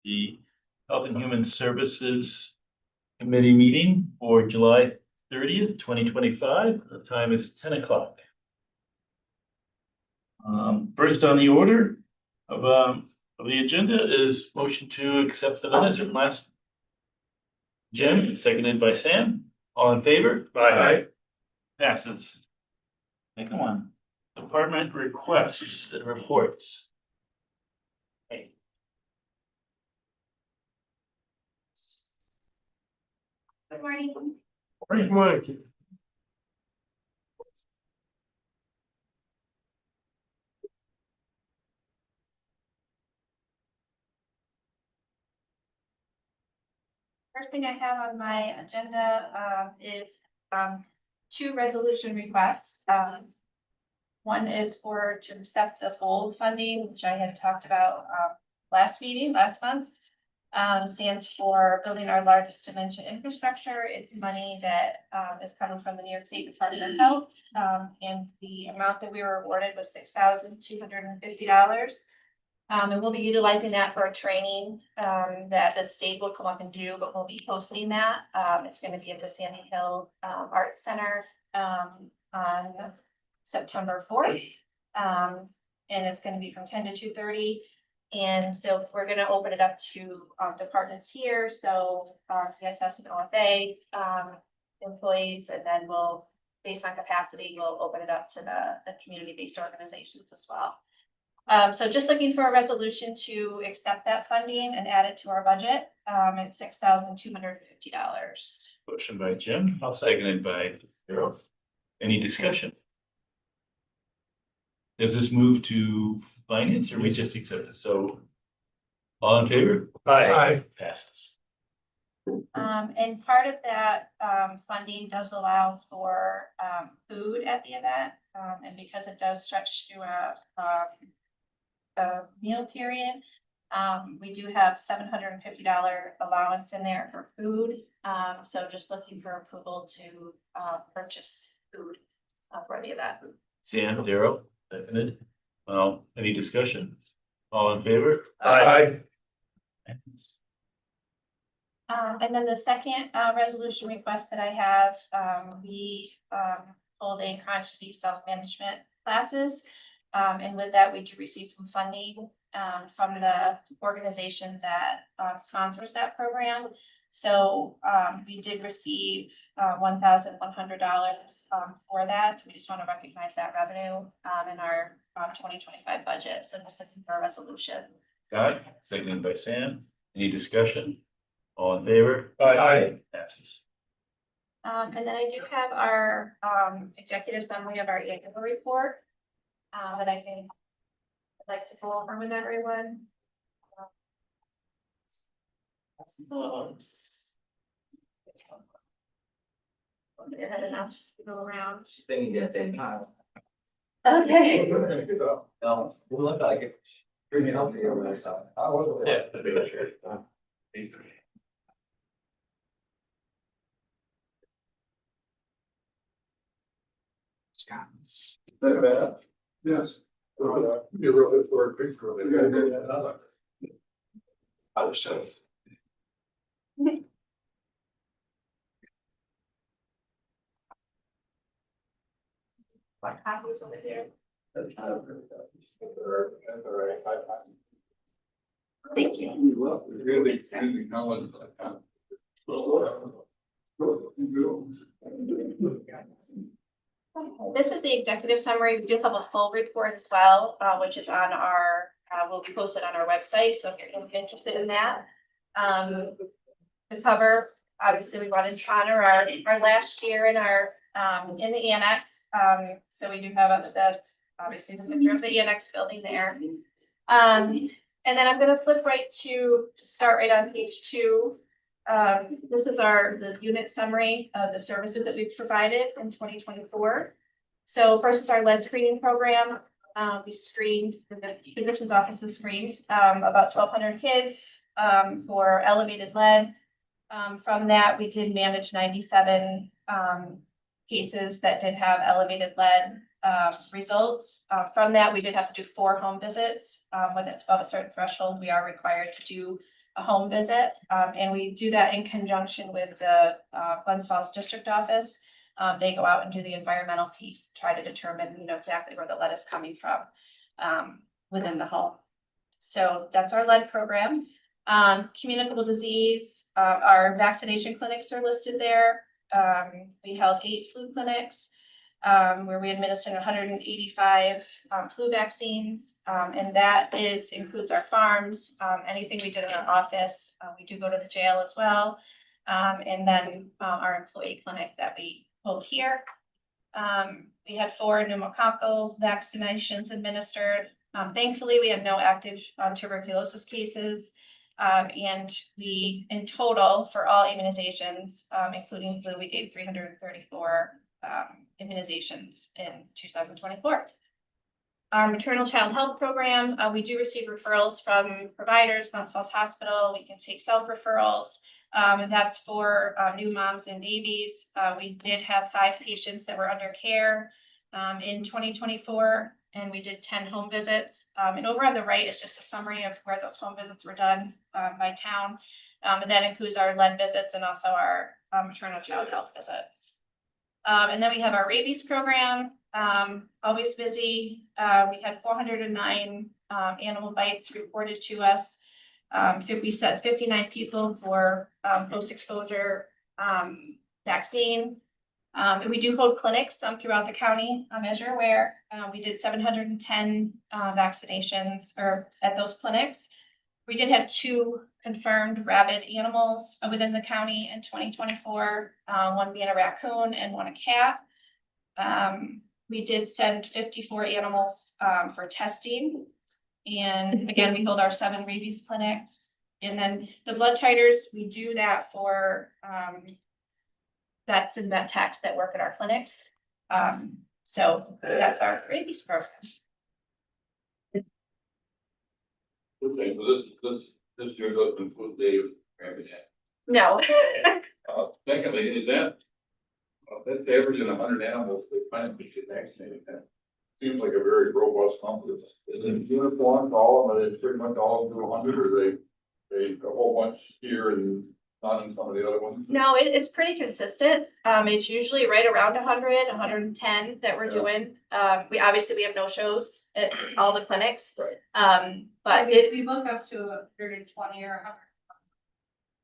the Health and Human Services Committee meeting for July 30th, 2025. The time is 10 o'clock. First on the order of the agenda is motion to accept the minutes from last. Jim, seconded by Sam. All in favor? Aye. Passes. Second one, department requests and reports. Hey. Good morning. Good morning. First thing I have on my agenda is two resolution requests. One is to accept the fold funding, which I had talked about last month. Stands for building our largest dementia infrastructure. It's money that is coming from the New York State Department of Health. And the amount that we were awarded was $6,250. And we'll be utilizing that for a training that the state will come up and do, but we'll be hosting that. It's going to be at the Sandy Hill Art Center on September 4th. And it's going to be from 10 to 2:30. And so we're going to open it up to departments here. So PSS and OFA employees, and then we'll, based on capacity, we'll open it up to the community-based organizations as well. So just looking for a resolution to accept that funding and add it to our budget. It's $6,250. Motion by Jim, I'll second it by Daryl. Any discussion? Does this move to finance or we just accept it? So all in favor? Aye. Passes. And part of that funding does allow for food at the event. And because it does stretch through a meal period, we do have $750 allowance in there for food. So just looking for approval to purchase food for the event. Sam, Daryl, seconded. Any discussion? All in favor? Aye. And then the second resolution request that I have, we hold a conscious use self-management classes. And with that, we do receive some funding from the organization that sponsors that program. So we did receive $1,100 for that. So we just want to recognize that revenue in our 2025 budget. So just looking for a resolution. Got it. Seconded by Sam. Any discussion? All in favor? Aye. Passes. And then I do have our executive summary of our annual report that I'd like to go over with everyone. I had enough to go around. Okay. No, we look like it. Pretty healthy over this time. Yeah. Yes. You wrote it for a picture of it. Other stuff. My copies over there. Thank you. This is the executive summary. We do have a full report as well, which is on our, will be posted on our website. So if you're interested in that, the cover, obviously we wanted to honor our last year in our, in the annex. So we do have that's obviously the picture of the annex building there. And then I'm going to flip right to start right on page 2. This is the unit summary of the services that we've provided in 2024. So first is our lead screening program. We screened, the admissions office has screened about 1,200 kids for elevated lead. From that, we did manage 97 cases that did have elevated lead results. From that, we did have to do 4 home visits. When it's above a certain threshold, we are required to do a home visit. And we do that in conjunction with the Glens Falls District Office. They go out and do the environmental piece, try to determine, exactly where the lead is coming from within the home. So that's our lead program. Communicable disease, our vaccination clinics are listed there. We held 8 flu clinics where we administered 185 flu vaccines. And that includes our farms, anything we did in our office. We do go to the jail as well. And then our employee clinic that we hold here. We had 4 pneumococcal vaccinations administered. Thankfully, we have no active tuberculosis cases. And we, in total, for all immunizations, including flu, we gave 334 immunizations in 2024. Our maternal child health program, we do receive referrals from providers, Glens Falls Hospital. We can take self-referrals, and that's for new moms and babies. We did have 5 patients that were under care in 2024. And we did 10 home visits. And over on the right is just a summary of where those home visits were done by town. And that includes our lead visits and also our maternal child health visits. And then we have our rabies program, always busy. We had 409 animal bites reported to us. We set 59 people for post-exposure vaccine. And we do hold clinics throughout the county, as you're aware. We did 710 vaccinations at those clinics. We did have 2 confirmed rabid animals within the county in 2024, one being a raccoon and one a cat. We did send 54 animals for testing. And again, we hold our 7 rabies clinics. And then the blood titers, we do that for vets and vet techs that work at our clinics. So that's our rabies program. Okay, so this year doesn't include Dave. No. Secondly, is that that's averaging 100 animals that might be vaccinated. That seems like a very robust number. Is it uniform to all of them? Is pretty much all of them do 100, or they a whole bunch here and not in some of the other ones? No, it's pretty consistent. It's usually right around 100, 110 that we're doing. We have no shows at all the clinics. Right. But We book up to 120 or 100.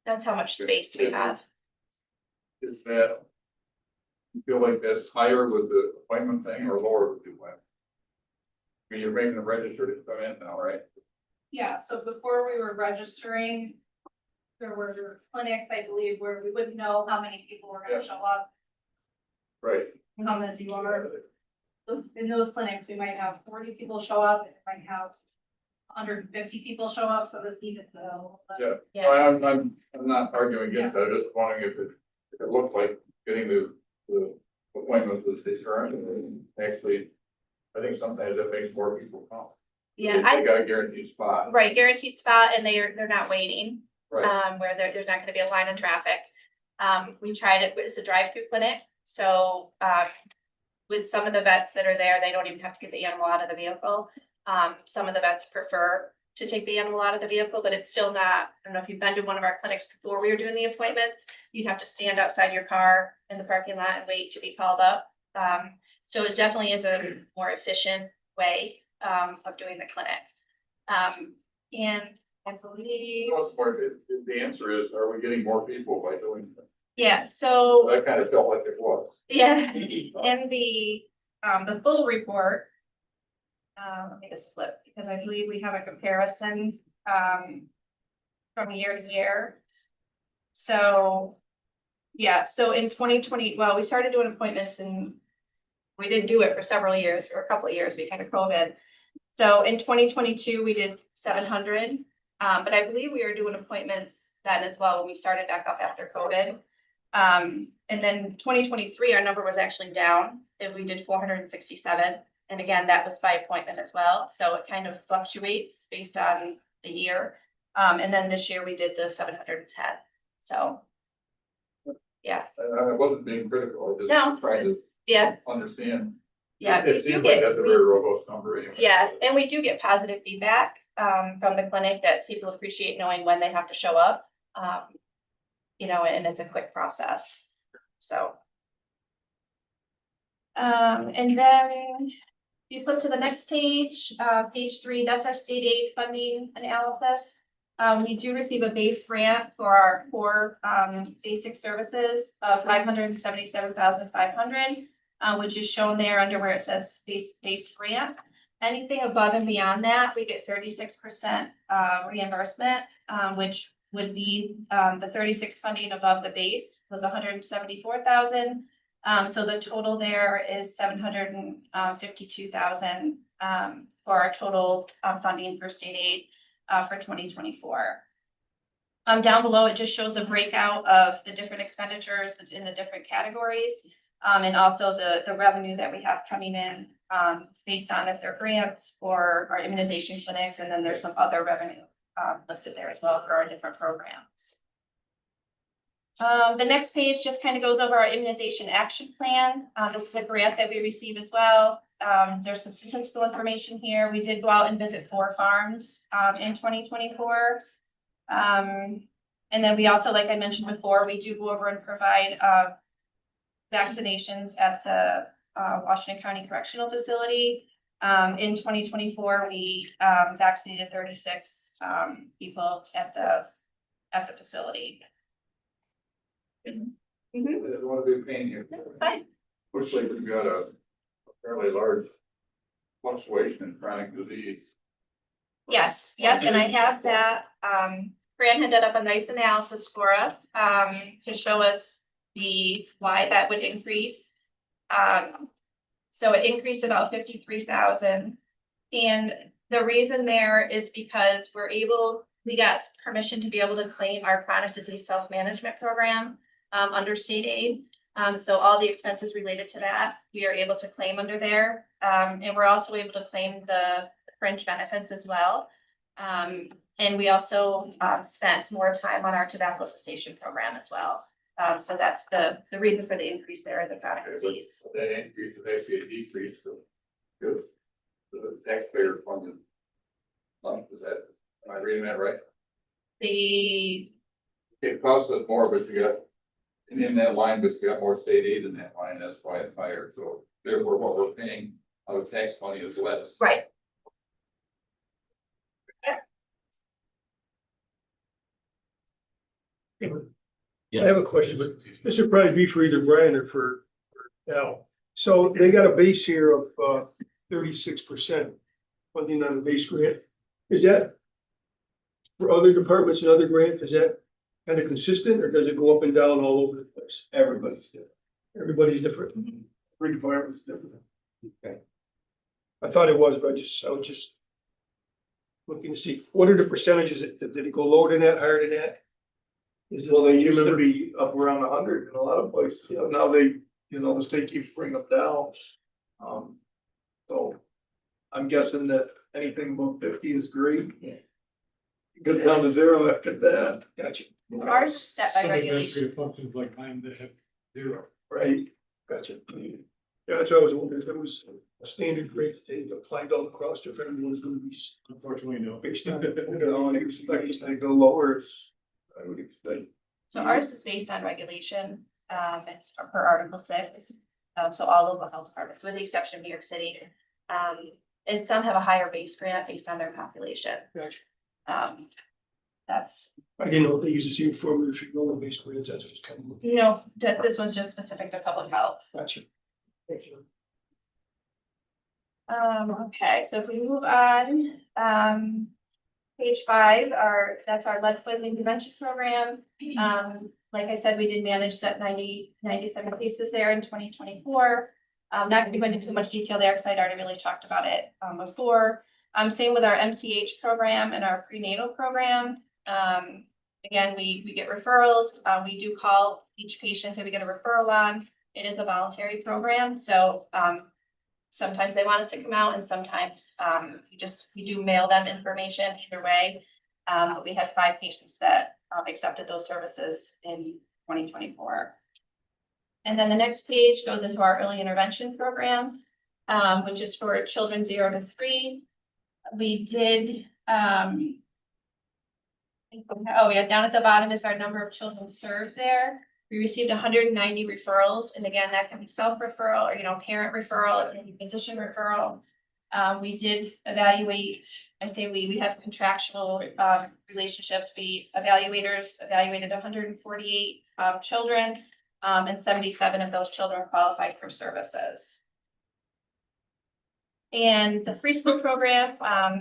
that's how much space we have. Is that, you feel like that's higher with the appointment thing or lower with the appointment? I mean, you're making them register to come in now, right? Yeah, so before we were registering, there were clinics, I believe, where we wouldn't know how many people were gonna Yeah. show up, Right. and how many you are. So in those clinics, we might have 40 people show up, and we might have 150 people show up, so this evens it a little bit. Yeah. Yeah. No, I'm not arguing against that. I'm just wondering if it looked like getting the appointments was discerned. Actually, I think sometimes that makes more people come. Yeah, They got a guaranteed spot. right, guaranteed spot, and they're not waiting. Right. Where there's not gonna be a line of traffic. We tried it, it's a drive-through clinic, so, with some of the vets that are there, they don't even have to get the animal out of the vehicle. Some of the vets prefer to take the animal out of the vehicle, but it's still not, I don't know if you've been to one of our clinics before we were doing the appointments, you'd have to stand outside your car in the parking lot and wait to be called up. So it definitely is a more efficient way, of doing the clinic. And I believe, What's more, the answer is, are we getting more people by doing that? yeah, so, I kind of felt like it was. yeah, in the full report. Let me just flip, because I believe we have a comparison, from year to year. So, yeah, so in 2020, well, we started doing appointments and we didn't do it for several years, for a couple of years because of COVID. So in 2022, we did 700. But I believe we were doing appointments then as well when we started back up after COVID. And then 2023, our number was actually down and we did 467. And again, that was by appointment as well. So it kind of fluctuates based on the year. And then this year we did the 710. So, yeah, And I wasn't being critical, I No, just trying to yeah, understand. yeah. It we do seems like get- that's a very robust number anyway. Yeah, and we do get positive feedback. from the clinic that people appreciate knowing when they have to show up. You know, and it's a quick process, so. And then you flip to the next page, page 3, that's our state aid funding analysis. We do receive a base grant for our core basic services of $577,500, which is shown there under where it says base grant. Anything above and beyond that, we get 36% reimbursement, which would be the 36 funding above the base was 174,000. So the total there is 752,000 for our total funding for state aid for 2024. Down below, it just shows the breakout of the different expenditures in the different categories, and also the revenue that we have coming in based on if they're grants or our immunization clinics, and then there's some other revenue listed there as well for our different programs. The next page just kind of goes over our immunization action plan. This is a grant that we receive as well. There's some statistical information here. We did go out and visit 4 farms in 2024. And then we also, like I mentioned before, we do go over and provide vaccinations at the Washington County Correctional Facility. In 2024, we vaccinated 36 people at the facility. I don't want to be a pain here. Fine. Looks like we've got a fairly large fluctuation in chronic disease. Yes, yep, and I have that. Fran had done up a nice analysis for us to show us why that would increase. So it increased about 53,000. And the reason there is because we got permission to be able to claim our chronic disease self-management program under state aid. So all the expenses related to that, we are able to claim under there. And we're also able to claim the fringe benefits as well. And we also spent more time on our tobacco cessation program as well. So that's the reason for the increase there in the chronic disease. That increase is actually a decrease of the taxpayer funded. Is that, am I reading that right? It costs us more, but you got, and in that line, but you got more state aid in that line, that's why it's higher, so therefore what we're paying out of tax money is less. Right. I have a question, but this would probably be for either Brian or for Al. So they got a base here of 36% funding on the base grant. Is that for other departments and other grants? Is that kind of consistent, or does it go up and down all over the place? Everybody's different. Everybody's different. Every department's different. Okay. I thought it was, but I was just looking to see, what are the percentages? Did it go lower than that, higher than that? Well, they used to be up around 100 in a lot of places, you know, now the state keeps bringing them down. So I'm guessing that anything above 50 is great. Goes down to 0 after that. Gotcha. Ours is set by Some regulation. administrative functions like mine that have 0. Right, gotcha. Yeah, that's what I was wondering, if it was a standard rate that they applied all across, if everyone was gonna be Unfortunately, no. based on it. You know, and it's like they go lower, I would expect. So ours is based on regulation. It's per Article 6. So all local health departments, with the exception of New York City. And some have a higher base grant based on their population. Gotcha. That's, I didn't know if they use the same formula for enrollment based grants, that's just kind of. this one's just specific to public health. Gotcha. Thank you. Okay, so if we move on, page 5, that's our lead poisoning prevention program. Like I said, we did manage set 97 cases there in 2024. Not gonna be going into too much detail there because I'd already really talked about it before. Same with our MCH program and our prenatal program. Again, we get referrals. We do call each patient who we get a referral on. It is a voluntary program, so sometimes they want us to come out, and sometimes we do mail them information either way. But we had 5 patients that accepted those services in 2024. And then the next page goes into our early intervention program, which is for children 0 to 3. We did Oh, yeah, down at the bottom is our number of children served there. We received 190 referrals, and again, that can be self-referral or, parent referral, it can be physician referral. We did evaluate, I say we have contractual, relationships. Evaluators evaluated 148, children, and 77 of those children qualified for services. And the free school program,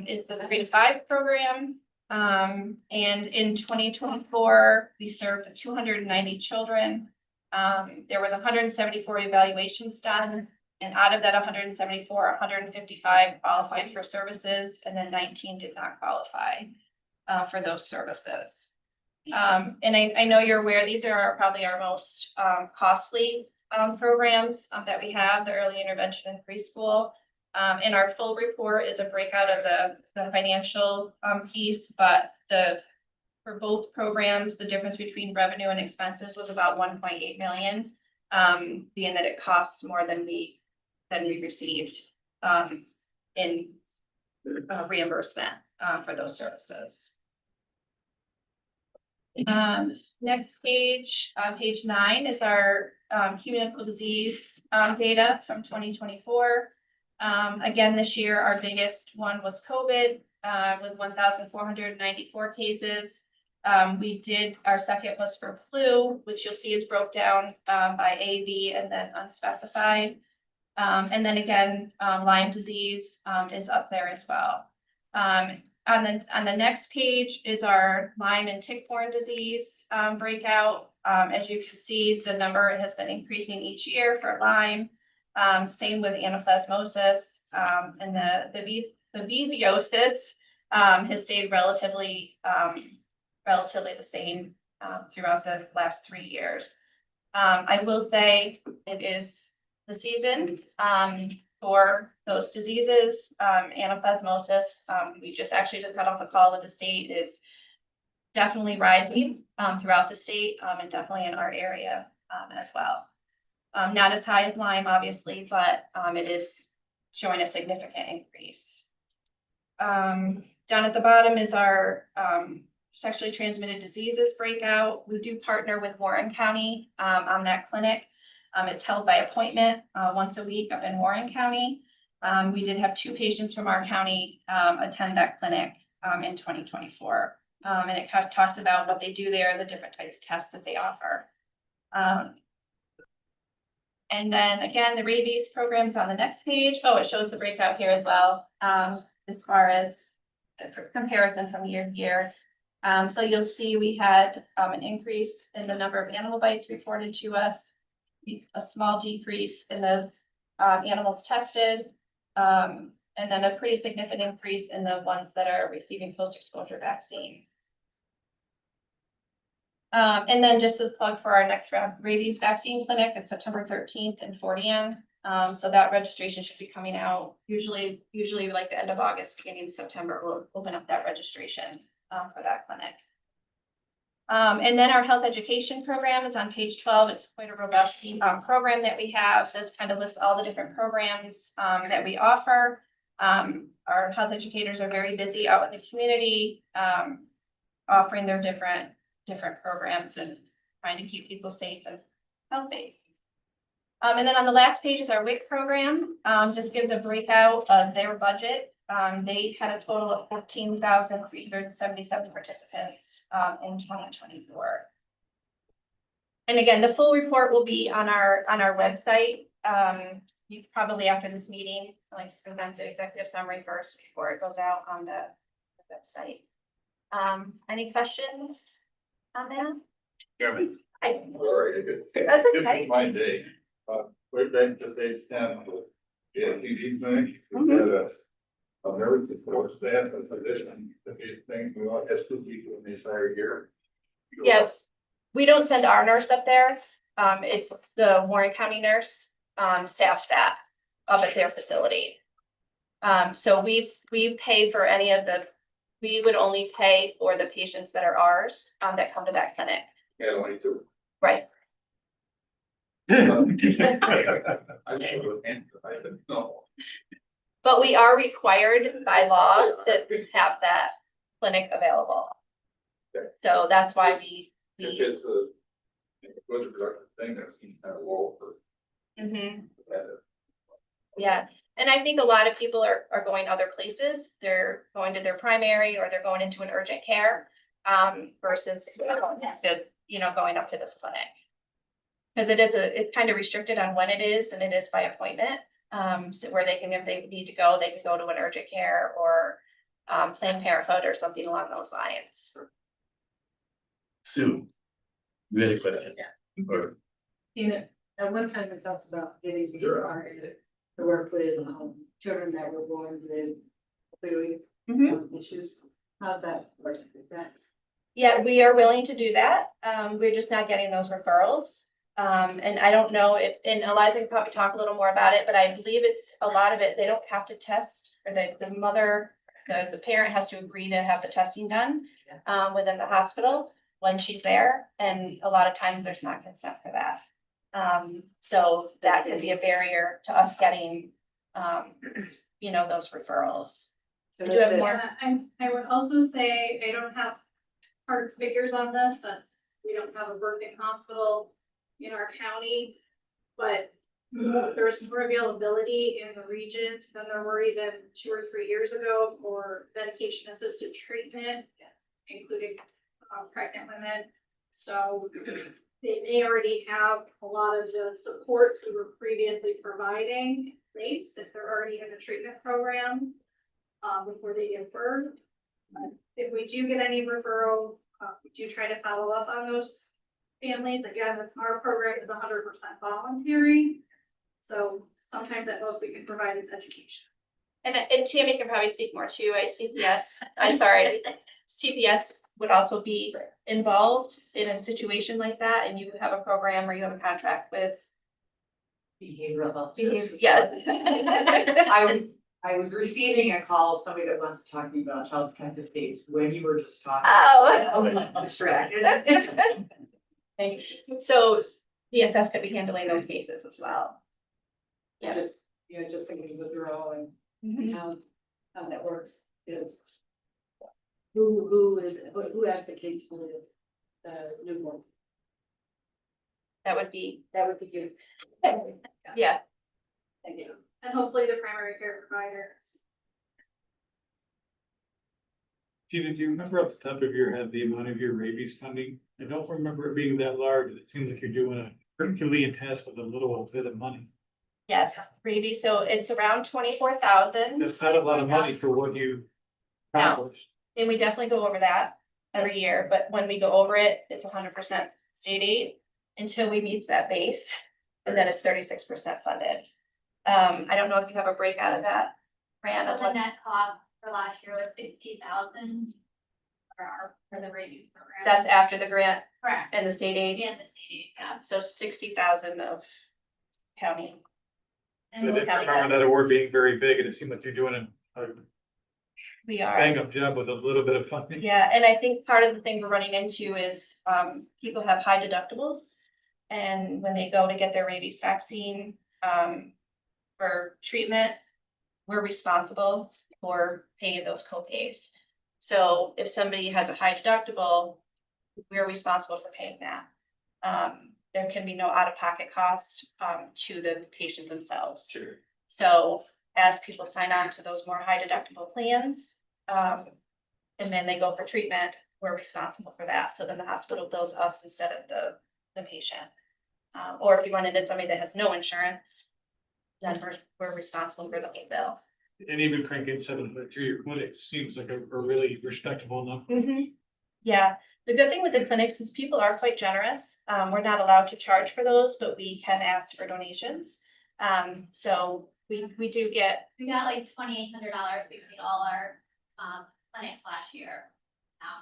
is the 3 to 5 program. And in 2024, we served 290 children. There was 174 evaluations done, and out of that 174, 155 qualified for services, and then 19 did not qualify for those services. And I know you're aware, these are probably our most costly programs that we have, the early intervention and preschool. And our full report is a breakout of the financial piece, but for both programs, the difference between revenue and expenses was about 1.8 million, being that it costs more than we received in reimbursement for those services. Next page, page 9 is our communicable disease data from 2024. Again, this year, our biggest one was COVID, with 1,494 cases. Our second was for flu, which you'll see is broke down by A, B, and then unspecified. And then again, Lyme disease is up there as well. On the next page is our Lyme and tick-borne disease breakout. As you can see, the number has been increasing each year for Lyme. Same with anaplasmosis, and the babesiosis has stayed relatively the same throughout the last 3 years. I will say it is the season for those diseases. Anaplasmosis, we just got off a call with the state, is definitely rising throughout the state, and definitely in our area as well. Not as high as Lyme, obviously, but it is showing a significant increase. Down at the bottom is our sexually transmitted diseases breakout. We do partner with Warren County on that clinic. It's held by appointment once a week up in Warren County. We did have 2 patients from our county attend that clinic in 2024. And it kind of talks about what they do there, the different types of tests that they offer. And then again, the rabies programs on the next page. Oh, it shows the breakout here as well, as far as comparison from year to year. So you'll see we had an increase in the number of animal bites reported to us, a small decrease in the animals tested, and then a pretty significant increase in the ones that are receiving post-exposure vaccine. And then just a plug for our next rabies vaccine clinic, it's September 13th in Fort Anne. So that registration should be coming out usually like the end of August, beginning of September, we'll open up that registration for that clinic. And then our health education program is on page 12. It's quite a robust program that we have. This kind of lists all the different programs that we offer. Our health educators are very busy out in the community, offering their different programs and trying to keep people safe and healthy. And then on the last page is our WIC program. This gives a breakout of their budget. They had a total of 14,377 participants in 2024. And again, the full report will be on our website. You probably after this meeting, I'd like to present the executive summary first before it goes out on the website. Any questions on that? Chairman. All right, good. That's okay. It's my day. Way back to page 10, yeah, PG clinic, we had a nurse support staff, a physician, the thing, we all have 2 people in the entire year. Yeah, we don't send our nurse up there. It's the Warren County nurse staffs that up at their facility. So we pay for any of we would only pay for the patients that are ours that come to that clinic. Yeah, only 2. Right. I should have answered, I didn't know. But we are required by law to have that clinic available. Okay. So that's why If we, it's a good productive thing, that seems kind of low for Mhm. that. Yeah, and I think a lot of people are going other places. They're going to their primary or they're going into an urgent care. Versus going up to this clinic. Cause it's kind of restricted on when it is and it is by appointment. So where they can, if they need to go, they can go to an urgent care or Planned Parenthood or something along those lines. Sue. You had a question? Or, At one time we talked about getting together to work with children that were born with clearly issues. How's that working? Is that? Yeah, we are willing to do that. We're just not getting those referrals. And I don't know if, and Eliza can probably talk a little more about it, but I believe it's a lot of it, they don't have to test, or the mother, the parent has to agree to have the testing done within the hospital when she's there, and a lot of times there's not consent for that. So that could be a barrier to us getting, those referrals. So Do you have more? I would also say I don't have hard figures on this, since we don't have a birthing hospital in our county. But there's more availability in the region than there were even 2 or 3 years ago for medication assisted treatment, including pregnant women. So they may already have a lot of the supports we were previously providing in place if they're already in a treatment program before they give birth. If we do get any referrals, we do try to follow up on those families. Again, our program is 100% voluntary. So sometimes at most we can provide is education. And Tammy can probably speak more too. CPS would also be involved in a situation like that, and you have a program or you have a contract with. Behavioral health. Yes. I was receiving a call of somebody that wants to talk to me about child protective case when you were just talking. Oh. Distracted. Thank you. So DSS could be handling those cases as well. Yeah. Just thinking of withdrawal and Mhm. how that works is. Who advocates for the newborn? That would be you. Yeah. Thank you. And hopefully the primary care providers. Gina, do you remember off the top of your head the amount of your rabies funding? I don't remember it being that large. It seems like you're doing a Herculean task with a little bit of money. Yes, rabies. So it's around 24,000. That's not a lot of money for what you accomplished. And we definitely go over that every year, but when we go over it, it's 100% state aid until we meet that base. And then it's 36% funded. I don't know if you have a breakout of that. Fran, of The what- net cost for last year was 60,000 for the rabies program. that's after the grant correct. and the state aid. And the state, yeah. So 60,000 of county. I And didn't remember that award being very big, and it seemed like you're doing a We are. bang up job with a little bit of funding. Yeah, and I think part of the thing we're running into is, people have high deductibles. And when they go to get their rabies vaccine, for treatment, we're responsible for paying those co-pays. So if somebody has a high deductible, we're responsible for paying that. There can be no out-of-pocket cost, to the patient themselves. Sure. So as people sign on to those more high deductible plans, and then they go for treatment, we're responsible for that. So then the hospital bills us instead of the patient. Or if you run into somebody that has no insurance, then we're responsible for the whole bill. And even cranking 700 through your clinic seems like a really respectable number. Yeah, the good thing with the clinics is people are quite generous. We're not allowed to charge for those, but we can ask for donations. So we do get, We got like $2,800 between all our clinics last year.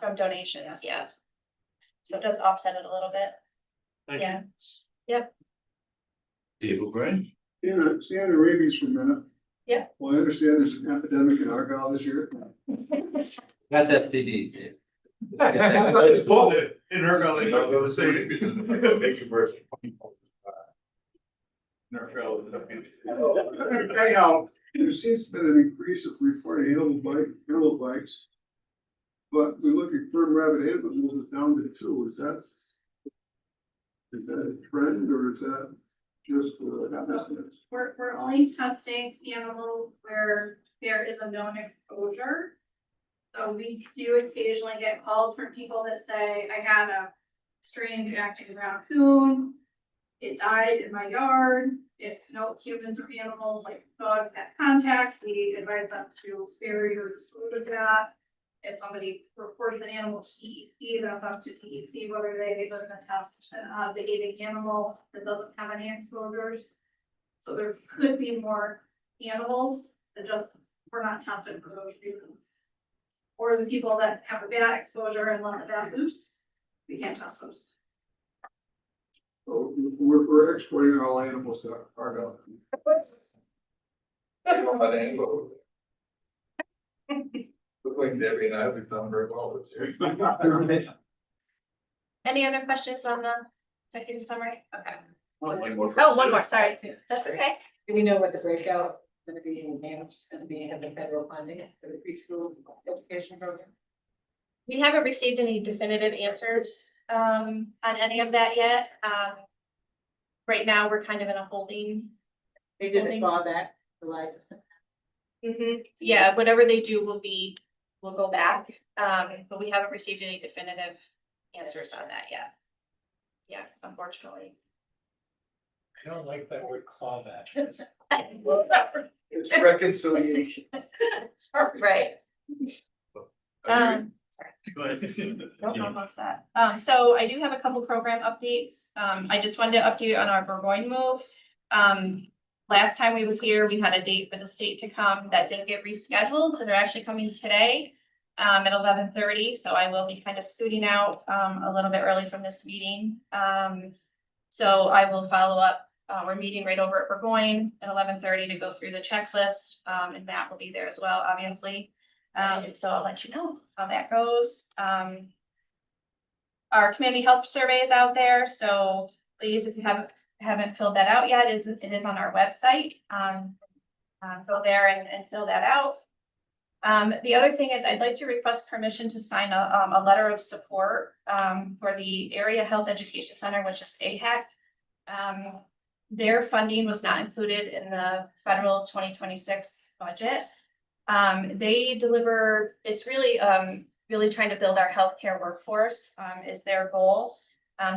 from donations, yeah. So it does offset it a little bit. Thank Yeah. you. Dave O'Brien? Stay on the rabies for a minute. Yeah. Well, I understand there's an epidemic in Argyle this year. That's STDs, Dave. Well, in her gully, I was gonna say. Makes it worse. Anyhow, there seems to be an increase of reported animal bites. But we look at firm rabbit animals, it's down to 2. Is that a trend or is that just estimates? We're only testing animals where there is a known exposure. So we do occasionally get calls from people that say, I had a strange acting raccoon. It died in my yard. If no humans or animals like dogs had contact, we advise them to bury or dispose of that. If somebody reports an animal to DEC, then it's up to DEC whether they live in a test, the eating animal that doesn't have any exposures. So there could be more animals that just were not tested for those reasons. Or the people that have a bad exposure and let the bat loose, we can't test those. So we're exporting all animals to Argonne. I don't know about anybody. Look like Debbie and I have done very well this year. Any other questions on the executive summary? Okay. One more. Oh, one more, sorry. That's okay. Do we know what the breakout is gonna be in damage is gonna be in the federal funding for the preschool education program? We haven't received any definitive answers on any of that yet. Right now, we're kind of in a holding. They did a clawback, July to September. Yeah, whatever they do will go back, but we haven't received any definitive answers on that yet. Yeah, unfortunately. I don't like that word clawback. It's reconciliation. Right. Go ahead. No problem with that. So I do have a couple program updates. I just wanted to update on our Burgoyne move. Last time we were here, we had a date for the state to come that didn't get rescheduled, so they're actually coming today at 11:30. So I will be kind of scooting out a little bit early from this meeting. So I will follow up. We're meeting right over at Burgoyne at 11:30 to go through the checklist, and Matt will be there as well, obviously. So I'll let you know how that goes. Our community health survey is out there, so please, if you haven't filled that out yet, it is on our website. Go there and fill that out. The other thing is I'd like to request permission to sign a letter of support for the Area Health Education Center, which is AHEC. Their funding was not included in the federal 2026 budget. They deliver, it's really, really trying to build our healthcare workforce, is their goal.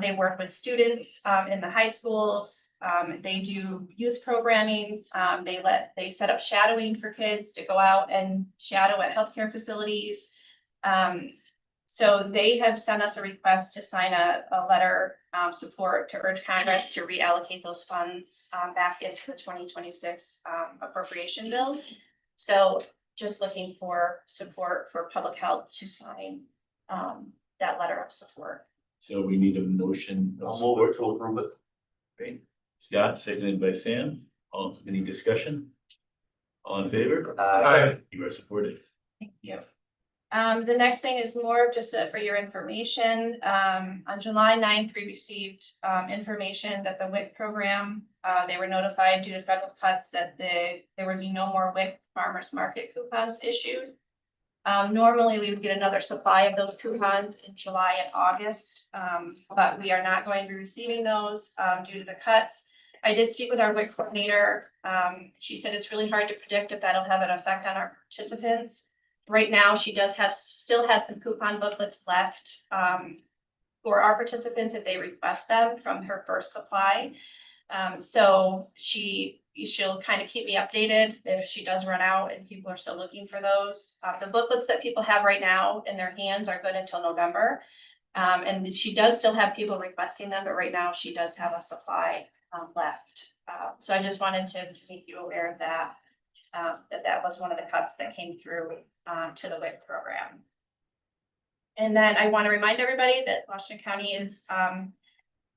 They work with students, in the high schools. They do youth programming. They set up shadowing for kids to go out and shadow at healthcare facilities. So they have sent us a request to sign a letter, support to urge Congress to reallocate those funds, back into the 2026, appropriation bills. So just looking for support for public health to sign that letter of support. So we need a motion. I'll move it to approve it. Okay. Scott, seconded by Sam. Any discussion? All in favor? You are supported. Thank you. The next thing is more just for your information. On July 9th, we received information that the WIC program, they were notified due to federal cuts that there would be no more WIC farmers market coupons issued. Normally, we would get another supply of those coupons in July and August, but we are not going to be receiving those due to the cuts. I did speak with our WIC coordinator. She said it's really hard to predict if that'll have an effect on our participants. Right now, she still has some coupon booklets left for our participants if they request them from her first supply. So she'll kind of keep me updated if she does run out and people are still looking for those. The booklets that people have right now in their hands are good until November. And she does still have people requesting them, but right now she does have a supply left. So I just wanted to make you aware of that. That was one of the cuts that came through to the WIC program. And then I want to remind everybody that Washington County is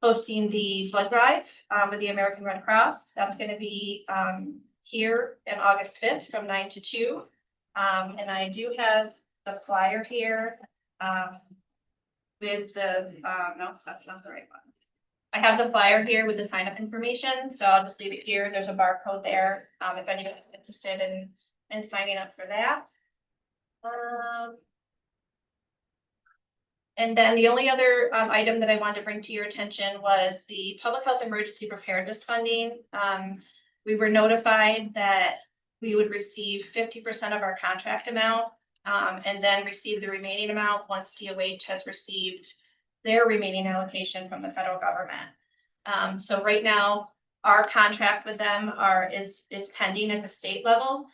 hosting the blood drive with the American Red Cross. That's going to be here on August 5th from 9 to 2. And I do have the flyer here with the, no, that's not the right one. I have the flyer here with the sign up information, so I'll just leave it here. There's a barcode there, if anybody's interested in signing up for that. And then the only other item that I wanted to bring to your attention was the public health emergency preparedness funding. We were notified that we would receive 50% of our contract amount, and then receive the remaining amount once DOH has received their remaining allocation from the federal government. So right now, our contract with them is pending at the state level.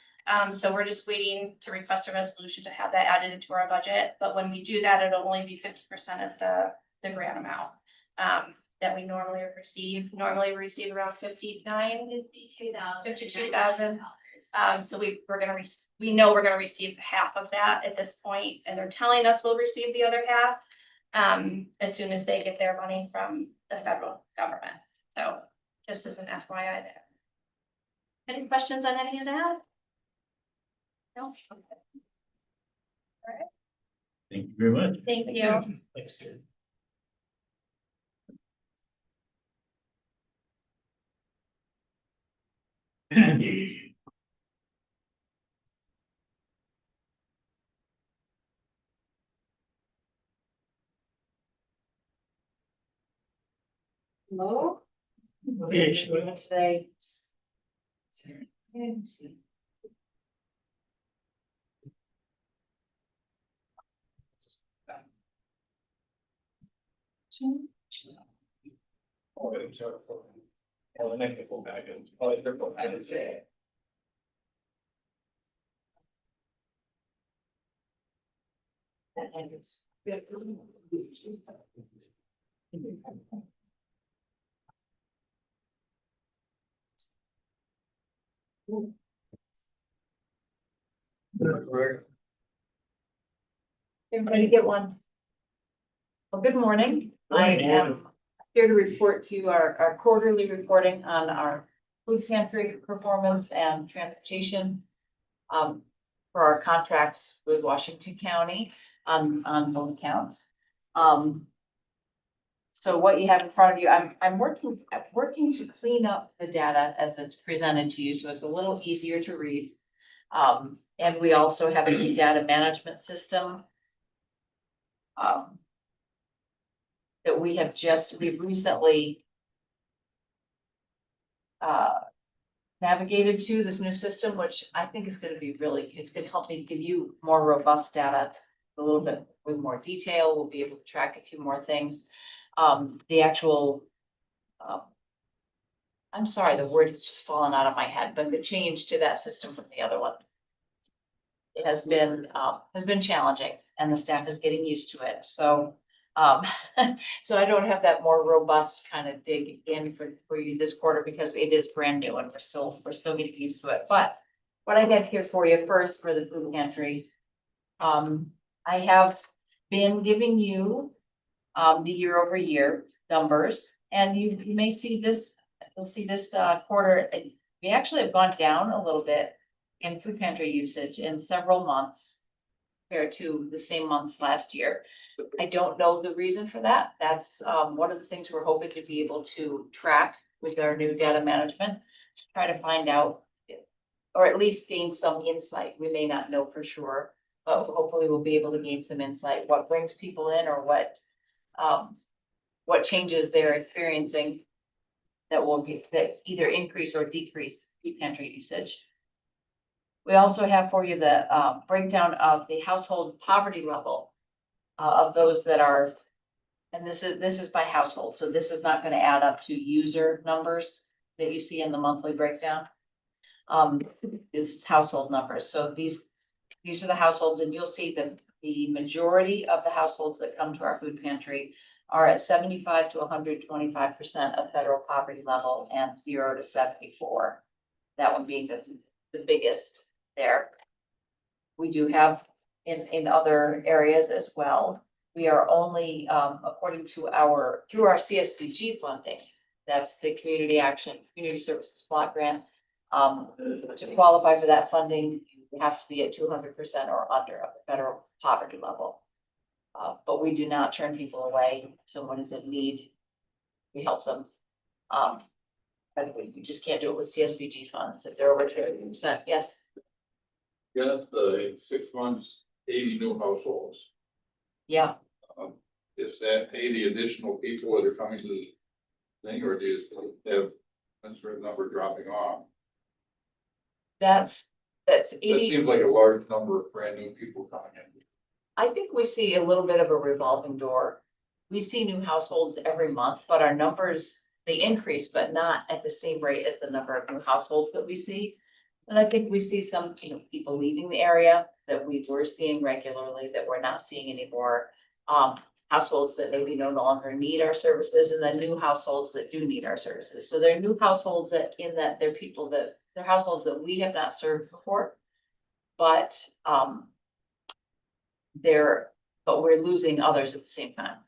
So we're just waiting to request a resolution to have that added into our budget, but when we do that, it'll only be 50% of the grant amount. That we normally receive. Normally we receive around 52,000. So we know we're gonna receive half of that at this point, and they're telling us we'll receive the other half. As soon as they get their money from the federal government. So just as an FYI there. Any questions on any of that? No. Thank you very much. Thank you. Thanks, Sarah. Hello? Hey, Shelley. Today. Everybody get one. Well, good morning. I Morning. am here to report to you our quarterly reporting on our food pantry performance and transportation. For our contracts with Washington County on both accounts. So what you have in front of you, I'm working to clean up the data as it's presented to you, so it's a little easier to read. And we also have a new data management system. That we've recently navigated to this new system, which I think is gonna be it's gonna help me give you more robust data, a little bit with more detail. We'll be able to track a few more things. The actual, I'm sorry, the word has just fallen out of my head, but the change to that system from the other one. It has been challenging, and the staff is getting used to it, so. So I don't have that more robust kind of dig in for you this quarter because it is brand new and we're still getting used to it. But what I have here for you first for the food pantry. I have been giving you the year over year numbers, and you may see this, you'll see this quarter, we actually have gone down a little bit in food pantry usage in several months compared to the same months last year. I don't know the reason for that. That's one of the things we're hoping to be able to track with our new data management, to try to find out, or at least gain some insight. We may not know for sure, but hopefully we'll be able to gain some insight, what brings people in or what changes they're experiencing that will that either increase or decrease food pantry usage. We also have for you the breakdown of the household poverty level of those that are, and this is by household, so this is not going to add up to user numbers that you see in the monthly breakdown. This is household numbers, so these are the households, and you'll see that the majority of the households that come to our food pantry are at 75 to 125% of federal poverty level and 0 to 74. That one being the biggest there. We do have in other areas as well. We are only, according to through our CSBG funding, that's the Community Action, Community Services Block Grant. To qualify for that funding, you have to be at 200% or under of the federal poverty level. But we do not turn people away if someone is in need. we help them. And we just can't do it with CSBG funds if they're over 30%. Yes, Yes, the 6 months, 80 new households. yeah, Is that 80 additional people that are coming to the thing, or do you have a certain number dropping off? that's That 80. seems like a large number of brand new people coming in. I think we see a little bit of a revolving door. We see new households every month, but our numbers, they increase, but not at the same rate as the number of new households that we see. And I think we see some, people leaving the area that we were seeing regularly that we're not seeing anymore. Households that maybe no longer need our services, and then new households that do need our services. So they're new households that they're people that, they're households that we have not served before. But, we're losing others at the same time.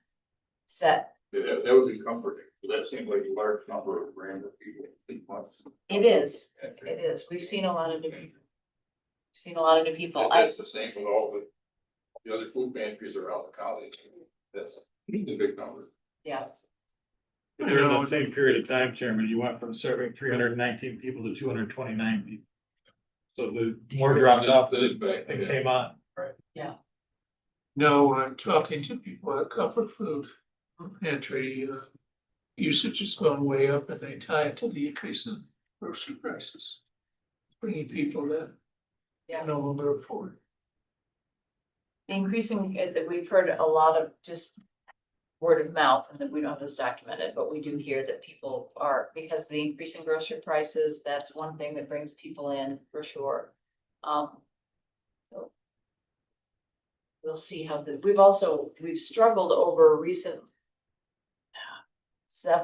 That That would be comforting, but that seems like a large number of brand new people. in 6 months. it is. We've seen a lot of new people. We've seen a lot of new people. That's the same with all the other food pantries around the county. That's the big numbers. Yeah, During that same period of time, Chairman, you went from serving 319 people to 229 people. So the more dropped off than came on. No, I'm talking to people at Comfort Food Pantry, usage has gone way up and they tie it to the increase in grocery prices. Bringing people that yeah. can no longer afford. Increasing, we've heard a lot of just word of mouth, and that we don't have this documented, but we do hear that people are, because of the increase in grocery prices, that's one thing that brings people in for sure. So we'll see how we've struggled over recent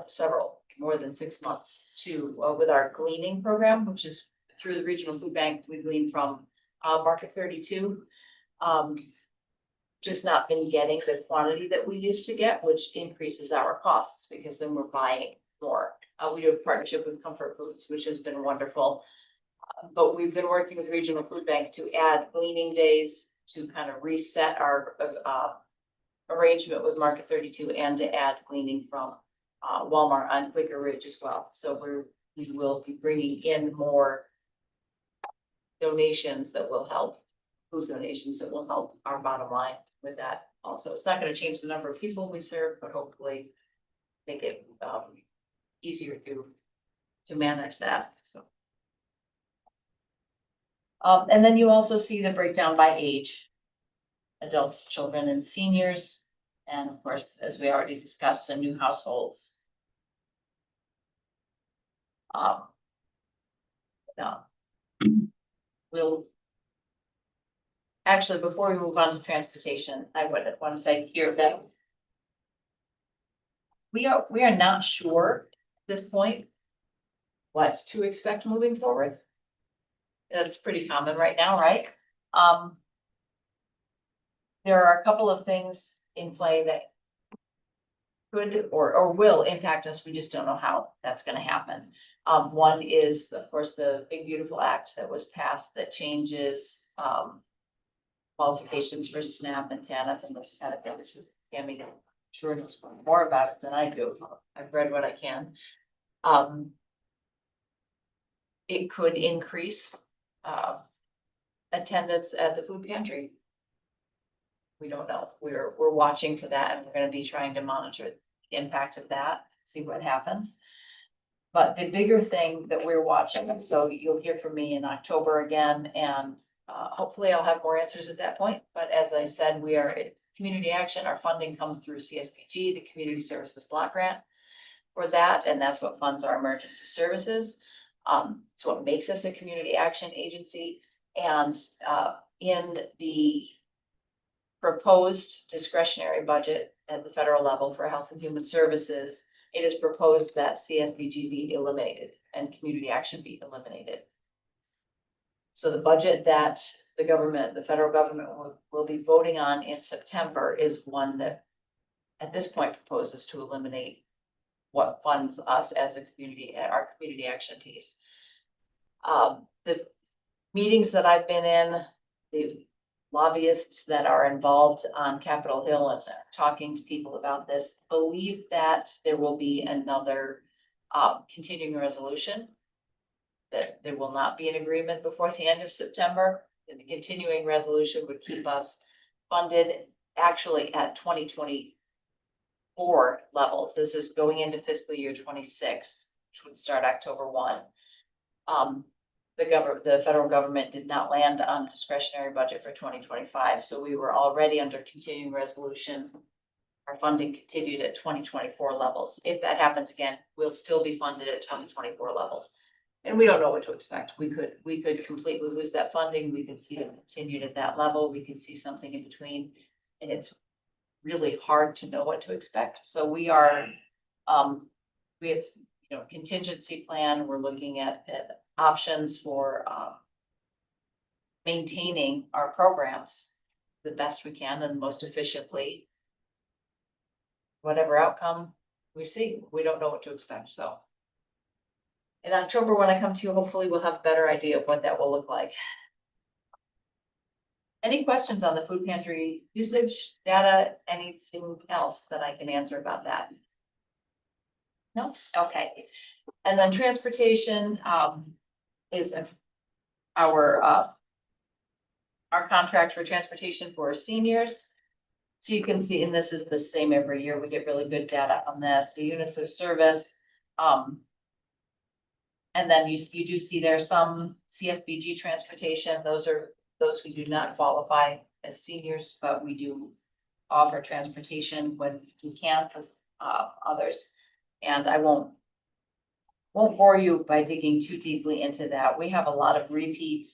several, more than 6 months with our gleaning program, which is through the regional food bank. We glean from Market 32. Just not been getting the quantity that we used to get, which increases our costs because then we're buying more. We do a partnership with Comfort Foods, which has been wonderful. But we've been working with Regional Food Bank to add gleaning days to kind of reset our arrangement with Market 32 and to add gleaning from Walmart on Quaker Ridge as well. So we will be bringing in more donations that will help, food donations that will help our bottom line with that also. It's not going to change the number of people we serve, but hopefully make it easier to manage that. So. And then you also see the breakdown by age, adults, children, and seniors. And of course, as we already discussed, the new households. We'll actually, before we move on to transportation, I would want to say here that we are not sure at this point what to expect moving forward. That's pretty common right now, right? There are a couple of things in play that could or will impact us. We just don't know how that's going to happen. One is, of course, the Big Beautiful Act that was passed that changes qualifications for SNAP and TANF and those kind of things. Tammy sure knows more about it than I do. I've read what I can. It could increase attendance at the food pantry. We don't know. We're watching for that, and we're going to be trying to monitor the impact of that, see what happens. But the bigger thing that we're watching, so you'll hear from me in October again, and hopefully I'll have more answers at that point. But as I said, we are at Community Action. Our funding comes through CSBG, the Community Services Block Grant for that, and that's what funds our emergency services. It's what makes us a community action agency. And in the proposed discretionary budget at the federal level for health and human services, it is proposed that CSBG be eliminated and community action be eliminated. So the budget that the federal government will be voting on in September is one that at this point proposes to eliminate what funds us as a community, our community action piece. The meetings that I've been in, lobbyists that are involved on Capitol Hill and talking to people about this believe that there will be another continuing resolution. That there will not be an agreement before the end of September. And the continuing resolution would keep us funded actually at 2024 levels. This is going into fiscal year 26, which would start October 1. The federal government did not land on discretionary budget for 2025, so we were already under continuing resolution. Our funding continued at 2024 levels. If that happens again, we'll still be funded at 2024 levels. And we don't know what to expect. We could completely lose that funding. We could see it continued at that level. We could see something in between. And it's really hard to know what to expect. So we are, we have, contingency plan. We're looking at options for maintaining our programs the best we can and most efficiently. Whatever outcome we see, we don't know what to expect, so. In October, when I come to you, hopefully we'll have a better idea of what that will look like. Any questions on the food pantry usage data, anything else that I can answer about that? No? Okay. And then transportation, is our contract for transportation for seniors. So you can see, and this is the same every year, we get really good data on this, the units of service. And then you do see there's some CSBG transportation. Those are those who do not qualify as seniors, but we do offer transportation when we can for others. And I won't bore you by digging too deeply into that. We have a lot of repeat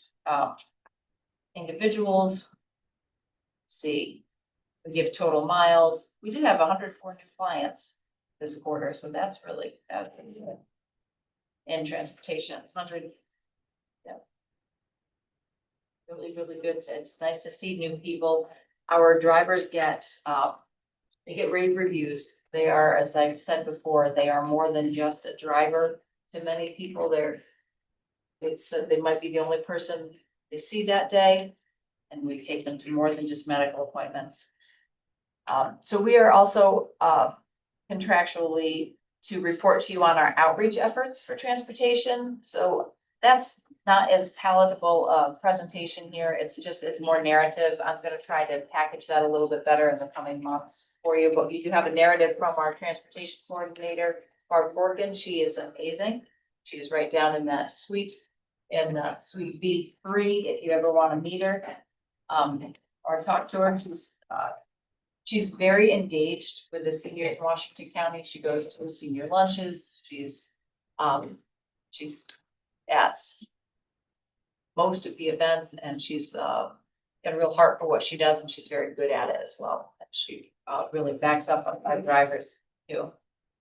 individuals. See, we give total miles. We did have 104 new clients this quarter, so that's really good. In transportation, 100. Yeah. Really, really good. It's nice to see new people. Our drivers get, they get rave reviews. They are, as I've said before, they are more than just a driver to many people. They might be the only person they see that day, and we take them to more than just medical appointments. So we are also contractually to report to you on our outreach efforts for transportation. So that's not as palatable a presentation here. It's more narrative. I'm going to try to package that a little bit better in the coming months for you. But you do have a narrative from our transportation coordinator, Barb Borkin. She is amazing. She is right down in that suite suite B3 if you ever want to meet her or talk to her. She's very engaged with the seniors in Washington County. She goes to senior lunches. She's at most of the events, and she's got a real heart for what she does, and she's very good at it as well. She really backs up our drivers too.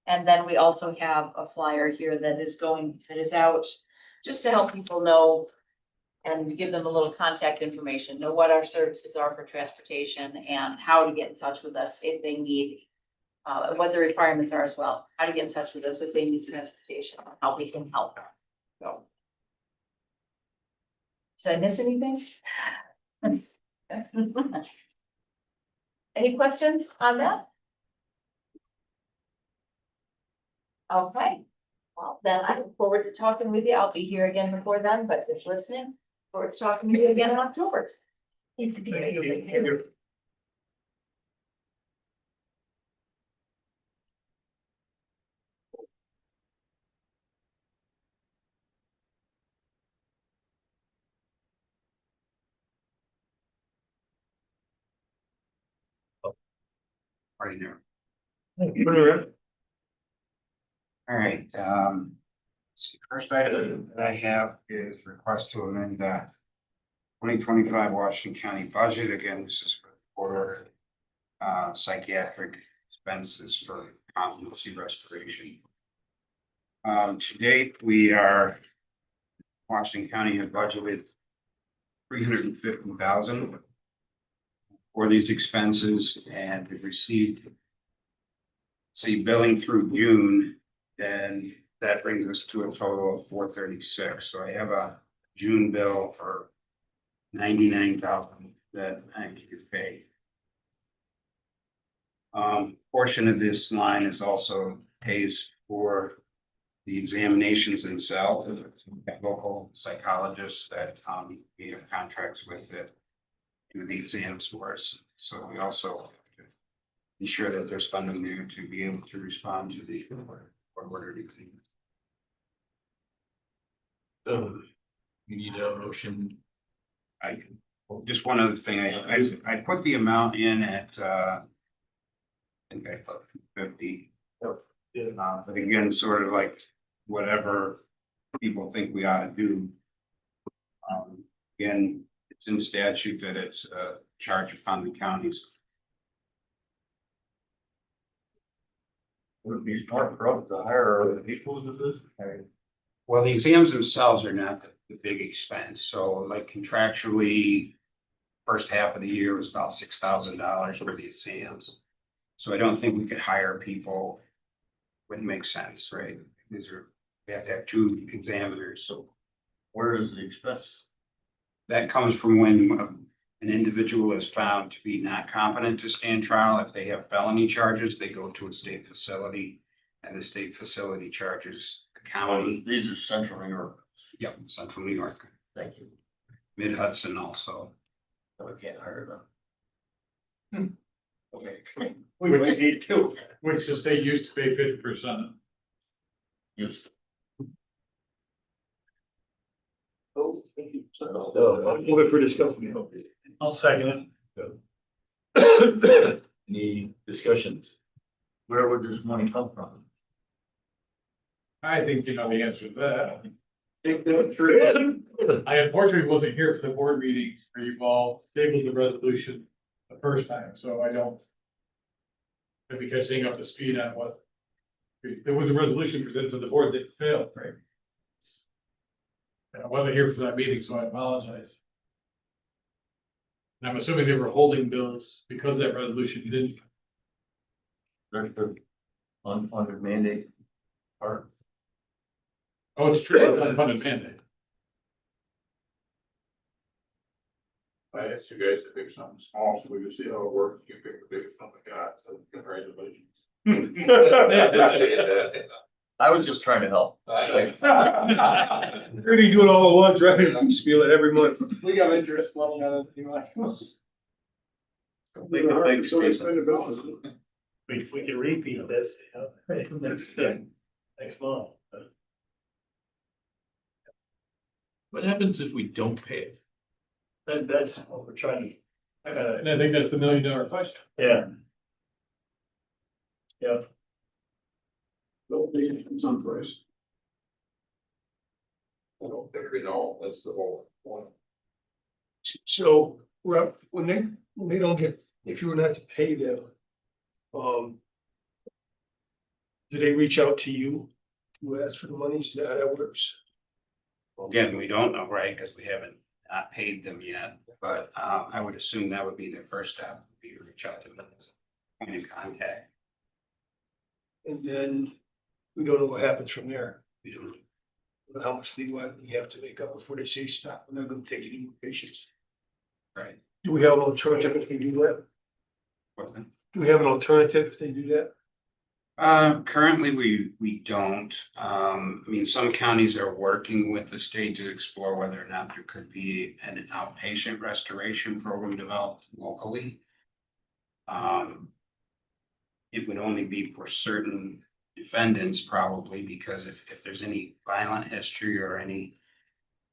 And then we also have a flyer here that is out just to help people know and give them a little contact information, know what our services are for transportation and how to get in touch with us if they need, what the requirements are as well, how to get in touch with us if they need transportation, how we can help. So. Did I miss anything? Any questions on that? Okay, well, then I look forward to talking with you. I'll be here again before then, but just listening. Forward to talking to you again in October. Thank you. Right there. Put All right, so first item that I have is request to amend the 2025 Washington County budget. Again, this is for psychiatric expenses for competency restoration. To date, Washington County has budgeted $350,000 for these expenses, and we've received, say, billing through June, then that brings us to a total of $436. So I have a June bill for $99,000 that I could pay. Portion of this line is also pays for the examinations themselves. We have local psychologists that, we have contracts with that do the exams for us. So we also have to ensure that there's funding there to be able to respond to the ordered exams. So you need a motion. Just one other thing, I put the amount in at, I think I put 50. But again, sort of like whatever people think we ought to do. Again, it's in statute that it's a charge upon the counties. Would it be smart for us to hire people to this? Well, the exams themselves are not the big expense, so like contractually. First half of the year was about $6,000 for the exams. So I don't think we could hire people. Wouldn't make sense, right? We have to have 2 examiners, so Where is the expense? that comes from when an individual is found to be not competent to stand trial. If they have felony charges, they go to a state facility, and the state facility charges the county. These are central New York. Yep, Central New York, Thank you. Mid Hudson also. We can't hire them. Okay. We would need to. Which the state used to pay 50%. Used. Move it for discussion. I'll second it. Any discussions? Where would this money come from? I think you know the answer to that. I unfortunately wasn't here for the board meeting where you all tabled the resolution the first time, so I don't. Maybe catching up to speed on what. There was a resolution presented to the board that failed, right? And I wasn't here for that meeting, so I apologize. And I'm assuming they were holding bills because that resolution didn't. Very good. Unfunded mandate. Part. Oh, it's true, it's unfunded mandate. I asked you guys to pick something small, so we can see how it works. You pick the biggest one we got, so congratulations. I was just trying to help. Really do it all at once, rather than piecemeal it every month. We got interest flowing out of the. Make a big Spend a balance. We can repeat this, next month. What happens if we don't pay it? That's what we're trying to. And I think that's the $1 million question. Yeah. Yeah. Don't pay it some price. I don't think we know, that's the whole point. So, Rob, when they don't get, if you were not to pay them, do they reach out to you to ask for the money? Is that how that works? Well, again, we don't know, right, because we haven't not paid them yet, but I would assume that would be their first step, would be to reach out to them as a point of contact. And then we don't know what happens from there. We don't, How much leeway we have to make up before they say stop, we're not gonna take any more patients. right? Do we have an alternative if they do that? What's that? Do we have an alternative if they do that? Currently, we don't. I mean, some counties are working with the state to explore whether or not there could be an outpatient restoration program developed locally. It would only be for certain defendants probably, because if there's any violent history or any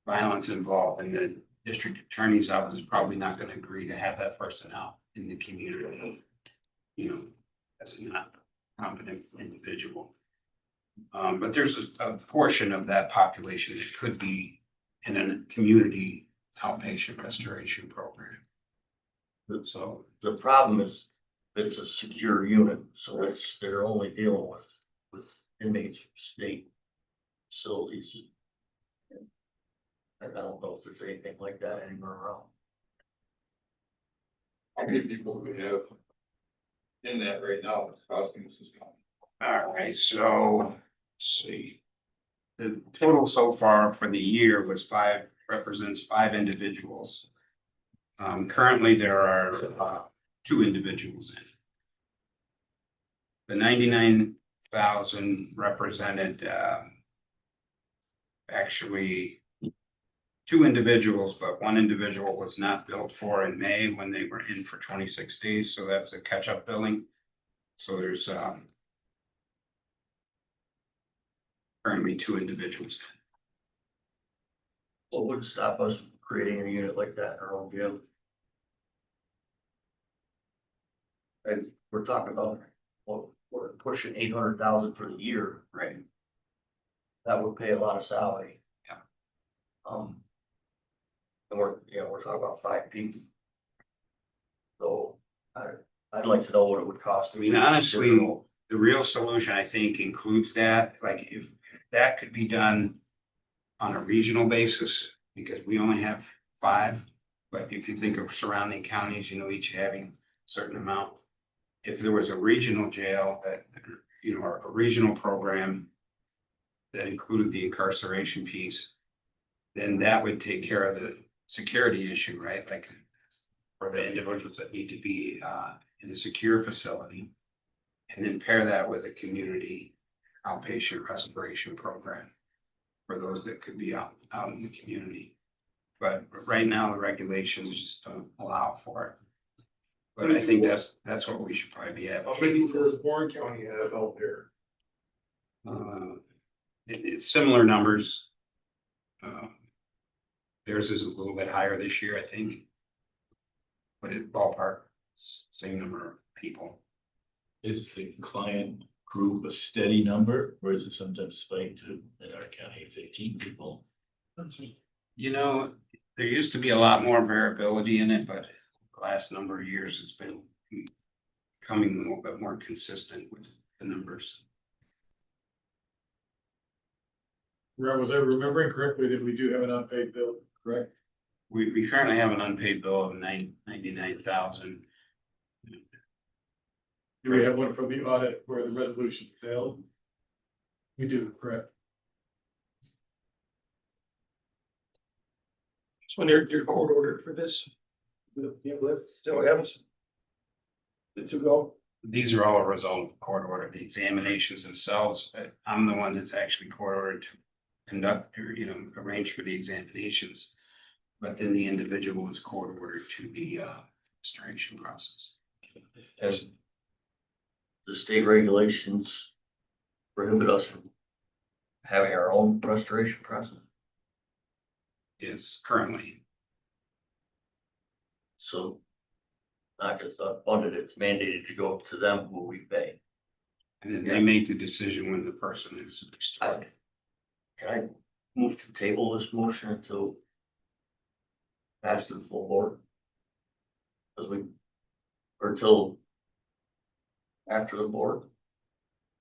violence involved, then the district attorney's office is probably not gonna agree to have that person out in the community. You know, as a not competent individual. But there's a portion of that population that could be in a community outpatient restoration program. So The problem is, it's a secure unit, so they're only dealing with inmates from state facilities. I don't know if there's anything like that anywhere around. How many people we have in that right now, that's costing us this money? all right, so let's see. The total so far for the year was represents 5 individuals. Currently, there are, two individuals in. The 99,000 represented, actually two individuals, but one individual was not billed for in May when they were in for 26 days, so that's a catch-up billing. So there's, currently two individuals. What would stop us from creating a unit like that in our own gym? And we're talking about, well, we're pushing 800,000 for the year. Right. That would pay a lot of salary. Yeah. And we're talking about 5 people. So I'd like to know what it would cost. I mean, honestly, the real solution, I think, includes that, like, if that could be done on a regional basis, because we only have 5, but if you think of surrounding counties, each having a certain amount. If there was a regional jail that, or a regional program that included the incarceration piece, then that would take care of the security issue, right? Like, for the individuals that need to be in a secure facility. And then pair that with a community outpatient restoration program for those that could be out in the community. But right now, the regulations just don't allow for it. But I think that's what we should probably be at. How many does Warren County have out there? It's similar numbers. Theirs is a little bit higher this year, I think. But it ballpark, same number of people. Is the client group a steady number, or is it sometimes spiked to, in our county, 15 people? There used to be a lot more variability in it, but the last number of years it's been becoming a little bit more consistent with the numbers. Was I remembering correctly that we do have an unpaid bill, correct? We currently have an unpaid bill of 99,000. Do we have one from the audit where the resolution failed? We do, correct? So when they're court ordered for this. So what happens? To go. These are all a result of court order. The examinations themselves, I'm the one that's actually court ordered to conduct or, arrange for the examinations. But then the individual is court ordered to the restoration process. And the state regulations prohibit us from having our own restoration process. Is currently. So not just unfunded, it's mandated to go up to them who we pay. And then they make the decision when the person is restored. Can I move to table this motion until passed to the full board? Or until after the board?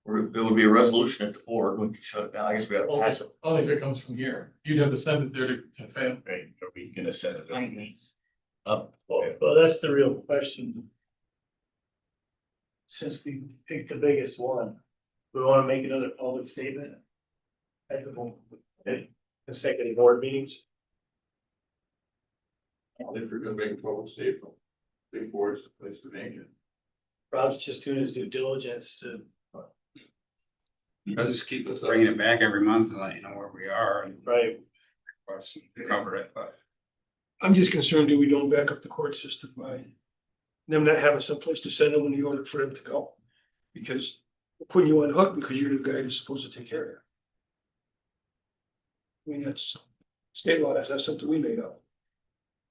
Or there would be a resolution at the board, we could shut it down, I guess we have to pass it. Only if it comes from here. You'd have to send it there to FAM. Right, are we gonna set it up? Well, that's the real question. Since we picked the biggest one, we wanna make another public statement. At the consecutive board meetings. If you're gonna make a public statement, big board's the place to make it. Rob's just doing his due diligence to. I'll just keep bringing it back every month and let you know where we are and Right. cover it, but. I'm just concerned that we don't back up the court system by them not having someplace to send them in the order for them to go. Because we're putting you on the hook because you're the guy that's supposed to take care of it. I mean, that's state law, that's something we made up.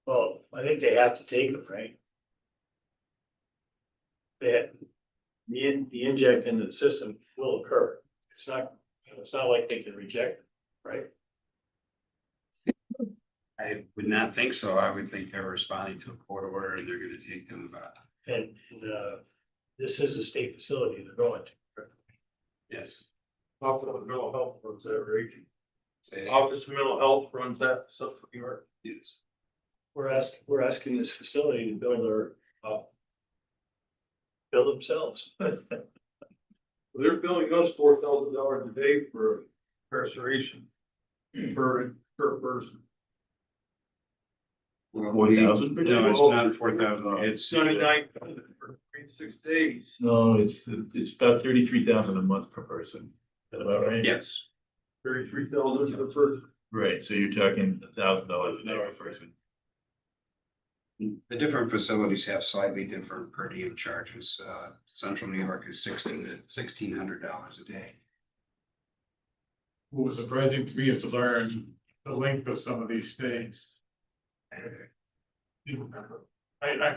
Well, I think they have to take them, right? The inject into the system will occur. It's not like they can reject it, right? I would not think so. I would think they're responding to a court order and they're gonna take them about. And this is a state facility they're going to. Yes. Office of Mental Health runs that region. Say it. Office of Mental Health runs that stuff for New York. Yes. We're asking this facility to build build themselves. They're billing us $4,000 a day for incarceration per person. Well, 4,000 per day? No, it's not 4,000. It's 99 for 6 days. No, it's about 33,000 a month per person. Is that about right? Yes. 33,000 for the first. Right, so you're talking $1,000 a day per person. The different facilities have slightly different per diem charges. Central New York is $1,600 a day. What was surprising to me is to learn the length of some of these stays. I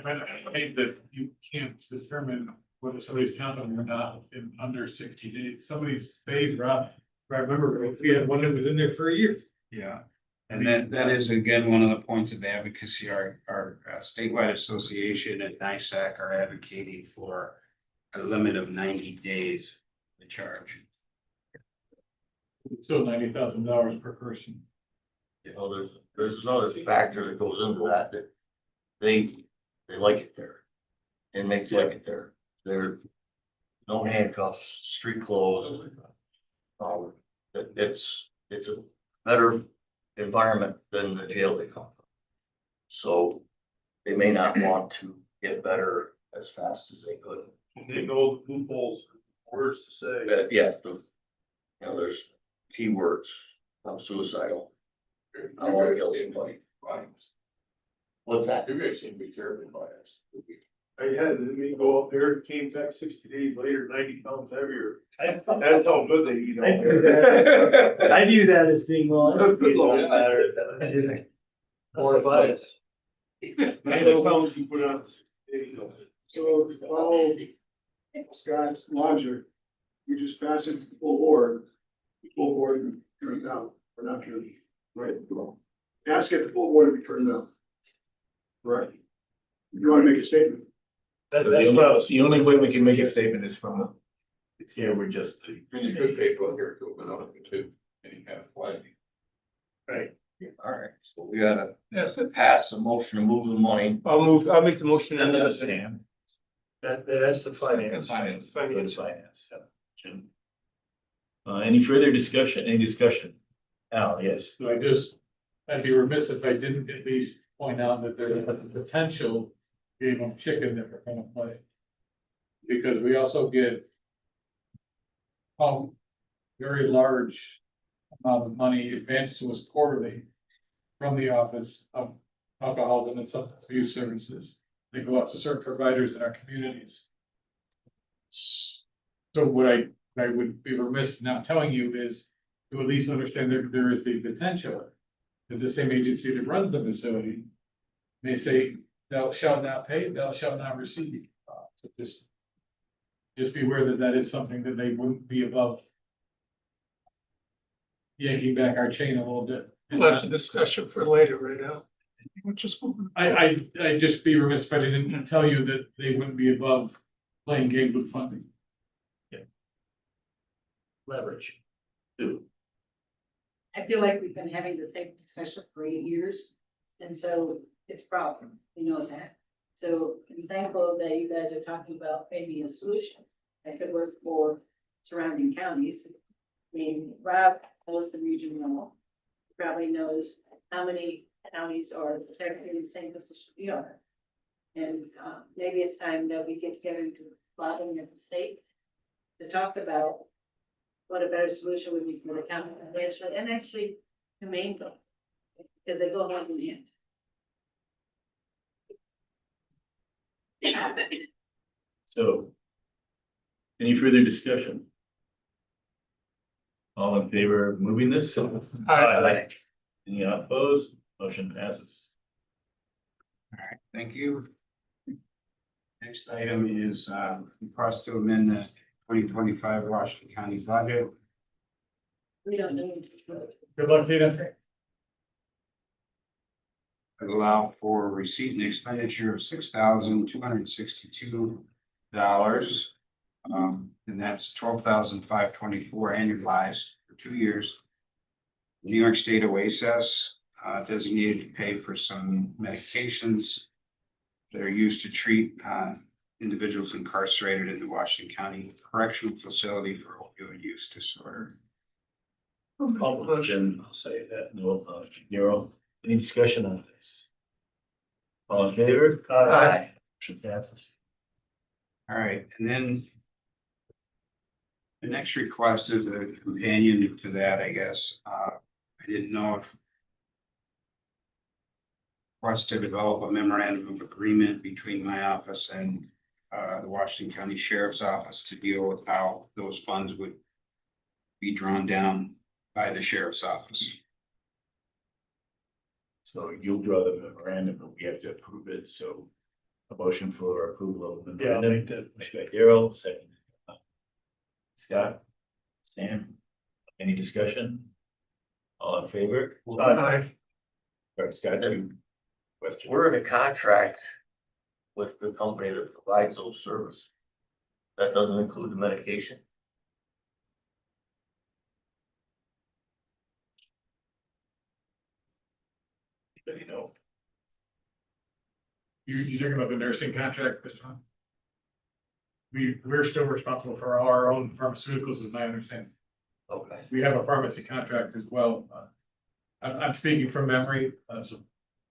find that you can't determine whether somebody's counting or not in under 60 days. Some of these stays are out. I remember we had one that was in there for a year. Yeah. And that is again, one of the points of advocacy, our statewide association and NISAC are advocating for a limit of 90 days to charge. Still $90,000 per person. You know, there's another factor that goes into that, that they like it there. Inmates like it there. They're no handcuffs, street clothes. It's a better environment than the jail they come from. So they may not want to get better as fast as they could. They know the loopholes, words to say. But yeah, there's keywords, I'm suicidal. I want to kill somebody. What's that? You guys seem to be terribly biased. I had me go up there, came back 60 days later, 90 pounds heavier. That's how good they eat. I view that- I view that as being wrong. Or bias. 90 pounds you put on. 60 days. So if you follow Scott's logic, we just pass it to the full board and turn it down, or not turn it, right? Ask it the full board to be turned down. Right. You wanna make a statement? So That's what I was. the only way we can make a statement is from it's here, we're just. And you could take one here to open up to any kind of flag. All right, so we gotta pass a motion to move the money. I'll make the motion. And then Sam. That's the finance. Finance. Finance. Finance. Yeah. Jim. Any further discussion? Any discussion? Al, yes. So I'd be remiss if I didn't at least point out that there's a potential game of chicken that we're gonna play. Because we also get very large amount of money advanced to us quarterly from the Office of Alcoholism and Substance Abuse Services. They go out to certain providers in our communities. So what I would be remiss not telling you is to at least understand that there is the potential that the same agency that runs the facility may say, thou shalt not pay, thou shalt not receive. So just be aware that that is something that they wouldn't be above yanking back our chain a little bit. That's a discussion for later, right now. We're just moving. I just be remiss if I didn't tell you that they wouldn't be above playing games with funding. Leverage. I feel like we've been having the same discussion for 8 years, and so it's a problem, we know that. So I'm thankful that you guys are talking about maybe a solution that could work for surrounding counties. I mean, Rob knows the region well, probably knows how many counties are exactly in the same position we are. And maybe it's time that we get together to lobbying at the state to talk about what a better solution would be for the county financially and actually the main goal, because they go hand in hand. So. Any further discussion? All in favor of moving this? Aye. Any opposed? Motion passes. All right, thank you. Next item is request to amend the 2025 Washington County budget. We don't need. Good luck, Tina. Allow for receipt and expenditure of $6,262. And that's $12,524 annualized for 2 years. New York State OASIS designated to pay for some medications that are used to treat individuals incarcerated in the Washington County Correctional Facility for opioid use disorder. I'll say that, no, Nero, any discussion on this? All in favor? Aye. Motion passes. All right, and then the next request is a companion to that, I guess. I didn't know if for us to develop a memorandum of agreement between my office and the Washington County Sheriff's Office to deal with how those funds would be drawn down by the sheriff's office. So you'll draw the memorandum, but we have to approve it, so a motion for approval of the Yeah, I'll memorandum. make that. Made by Daryl, second. Scott, Sam, any discussion? All in favor? Aye. All right, Scott, you question? We're in a contract with the company that provides those services. That doesn't include the medication. You know, You're talking about the nursing contract, Mr. Hunt? We're still responsible for our own pharmaceuticals, as I understand. Okay. We have a pharmacy contract as well. I'm speaking from memory, so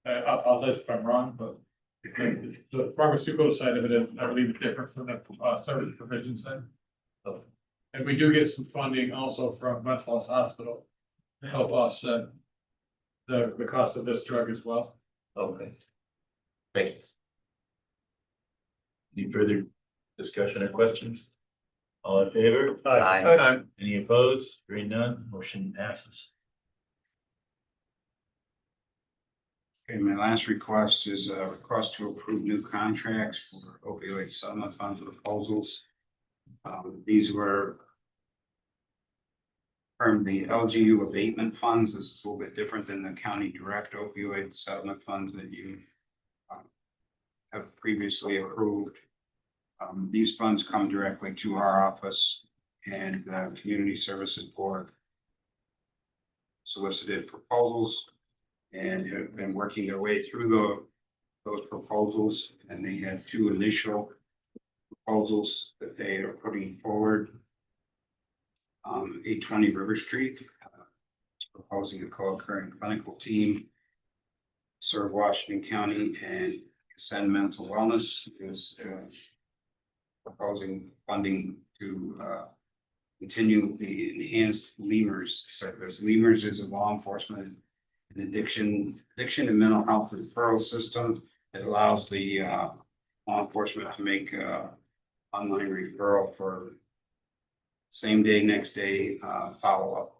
I apologize if I'm wrong, but the pharmaceutical side of it, I believe, is different from the service provision side. And we do get some funding also from Mental Health Hospital to help offset the cost of this drug as well. Okay. Thank you. any further discussion or questions? All in favor? Aye. Any opposed? Hearing none, motion passes. Okay, my last request is a request to approve new contracts for opioid settlement fund proposals. These were from the LGU abatement funds. This is a little bit different than the county direct opioid settlement funds that you have previously approved. These funds come directly to our office, and Community Services Board solicited proposals and have been working their way through those proposals, and they had two initial proposals that they are putting forward. 820 River Street is proposing a co-occurring clinical team, serve Washington County, and Ascend Mental Wellness is proposing funding to continue the enhanced Lemurs service. Lemurs is a law enforcement and addiction and mental health referral system that allows the law enforcement to make online referral for same day, next day follow-up.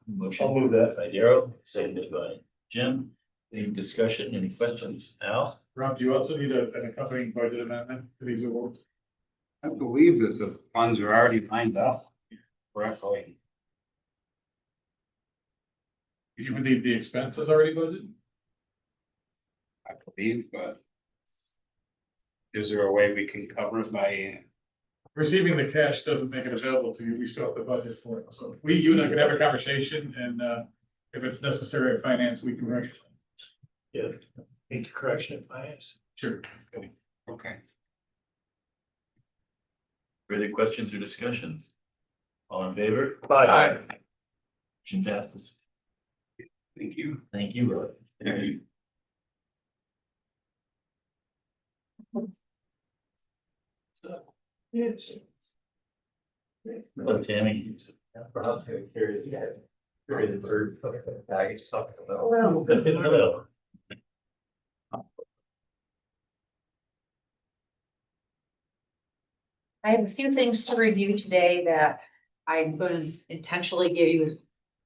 Motion. I'll move that by Daryl, seconded by Jim. Any discussion, any questions? Al? Rob, do you also need an accompanying budget amendment for these awards? I believe that the funds are already lined up correctly. Do you believe the expense is already budgeted? I believe, but is there a way we can cover it by? Receiving the cash doesn't make it available to you. We still have the budget for it. So you and I can have a conversation, and if it's necessary at finance, we can rectify. Yeah, make the correction in finance. Sure. Okay. Further questions or discussions? All in favor? Aye. Motion passes. Thank you. Thank you, Roy. Yes. Hello, Tammy. Hello. I have a few things to review today that I'm going to intentionally give you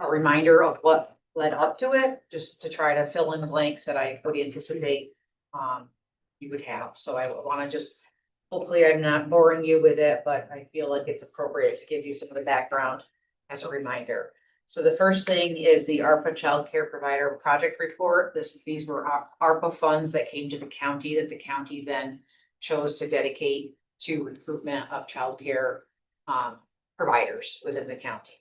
a reminder of what led up to it, just to try to fill in the blanks that I would anticipate you would have. So I want to just, hopefully I'm not boring you with it, but I feel like it's appropriate to give you some of the background as a reminder. So the first thing is the ARPA Child Care Provider Project Report. These were ARPA funds that came to the county that the county then chose to dedicate to recruitment of childcare providers within the county.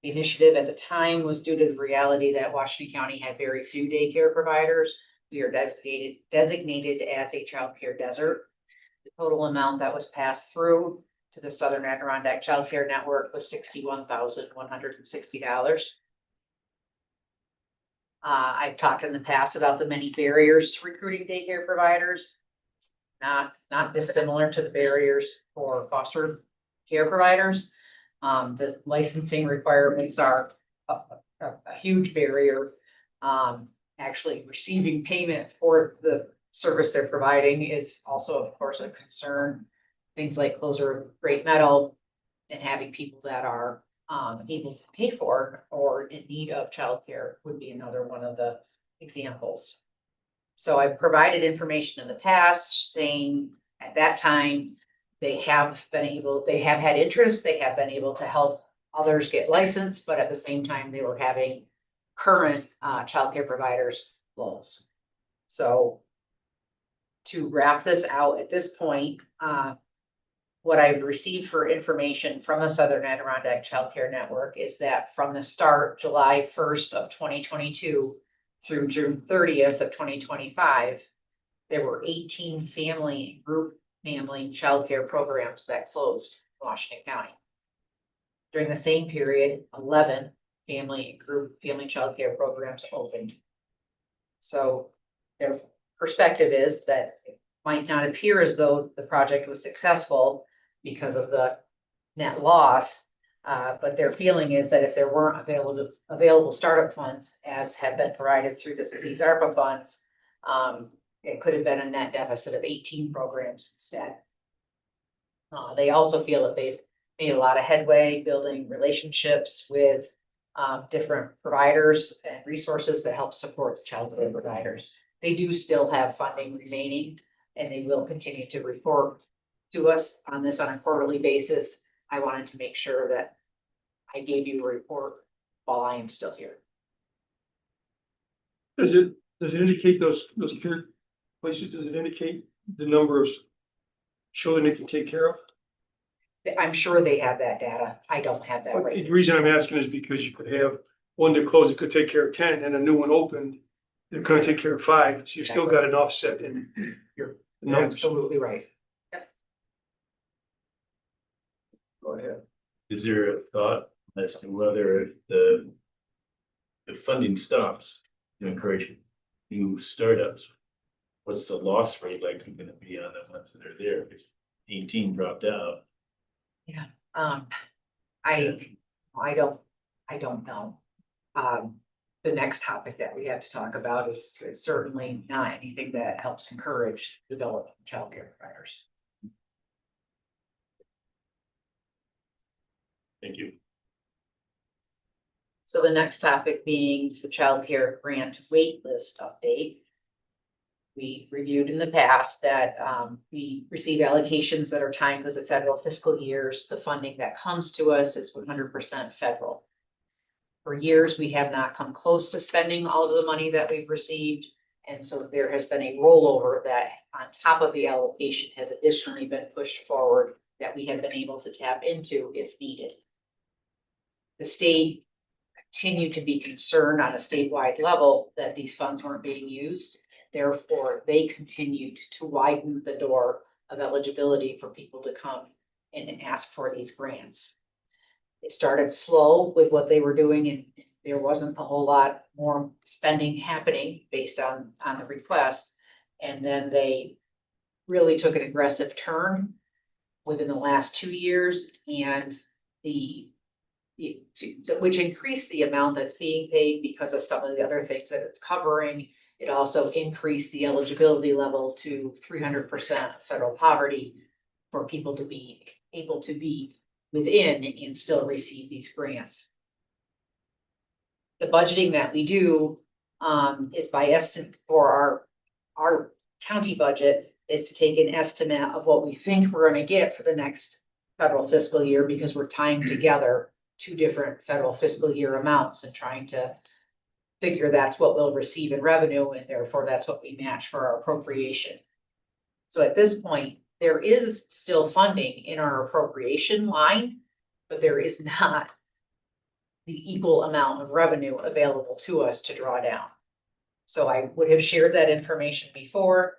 The initiative at the time was due to the reality that Washington County had very few daycare providers. We are designated as a childcare desert. The total amount that was passed through to the Southern Adirondack Child Care Network was $61,160. I've talked in the past about the many barriers to recruiting daycare providers. Not dissimilar to the barriers for foster care providers. The licensing requirements are a huge barrier. Actually receiving payment for the service they're providing is also, of course, a concern. Things like closure of Great Meadow and having people that are able to pay for or in need of childcare would be another one of the examples. So I've provided information in the past saying at that time, they have had interest, they have been able to help others get licensed, but at the same time, they were having current childcare providers close. So to wrap this out at this point, what I've received for information from the Southern Adirondack Childcare Network is that from the start, July 1st of 2022 through June 30th of 2025, there were 18 family and group family childcare programs that closed in Washington County. During the same period, 11 family and group family childcare programs opened. So their perspective is that it might not appear as though the project was successful because of the net loss. But their feeling is that if there weren't available startup funds, as have been provided through these ARPA funds, it could have been a net deficit of 18 programs instead. They also feel that they've made a lot of headway building relationships with different providers and resources that help support the childcare providers. They do still have funding remaining, and they will continue to report to us on this on a quarterly basis. I wanted to make sure that I gave you a report while I am still here. Does it indicate those care places, does it indicate the number of children they can take care of? I'm sure they have that data. I don't have that right. The reason I'm asking is because you could have one that closed, that could take care of 10, and a new one opened, they're gonna take care of 5, so you still got an offset in your numbers. Absolutely right. Go ahead. Is there a thought as to whether the funding stops to encourage new startups? What's the loss rate likely gonna be on the ones that are there? Because 18 dropped out. I don't know. The next topic that we have to talk about is certainly not anything that helps encourage development of childcare providers. Thank you. So the next topic being the childcare grant wait list update. We reviewed in the past that we receive allocations that are timed with the federal fiscal years. The funding that comes to us is 100% federal. For years, we have not come close to spending all of the money that we've received. And so there has been a rollover that on top of the allocation has additionally been pushed forward that we have been able to tap into if needed. The state continued to be concerned on a statewide level that these funds weren't being used. Therefore, they continued to widen the door of eligibility for people to come in and ask for these grants. It started slow with what they were doing, and there wasn't a whole lot more spending happening based on the requests. And then they really took an aggressive turn within the last 2 years, and which increased the amount that's being paid because of some of the other things that it's covering. It also increased the eligibility level to 300% federal poverty for people to be able to be within and still receive these grants. The budgeting that we do is by estimate for our county budget is to take an estimate of what we think we're going to get for the next federal fiscal year, because we're tying together 2 different federal fiscal year amounts and trying to figure that's what we'll receive in revenue, and therefore that's what we match for our appropriation. So at this point, there is still funding in our appropriation line, but there is not the equal amount of revenue available to us to draw down. So I would have shared that information before.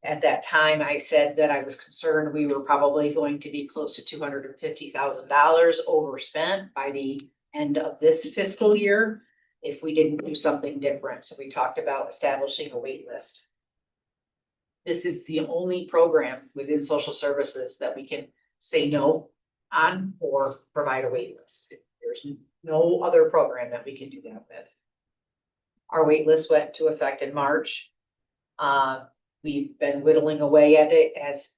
At that time, I said that I was concerned we were probably going to be close to $250,000 overspent by the end of this fiscal year. if we didn't do something different. So we talked about establishing a wait list. This is the only program within social services that we can say no on or provide a wait list. There's no other program that we can do that with. Our wait list went into effect in March. We've been whittling away at it as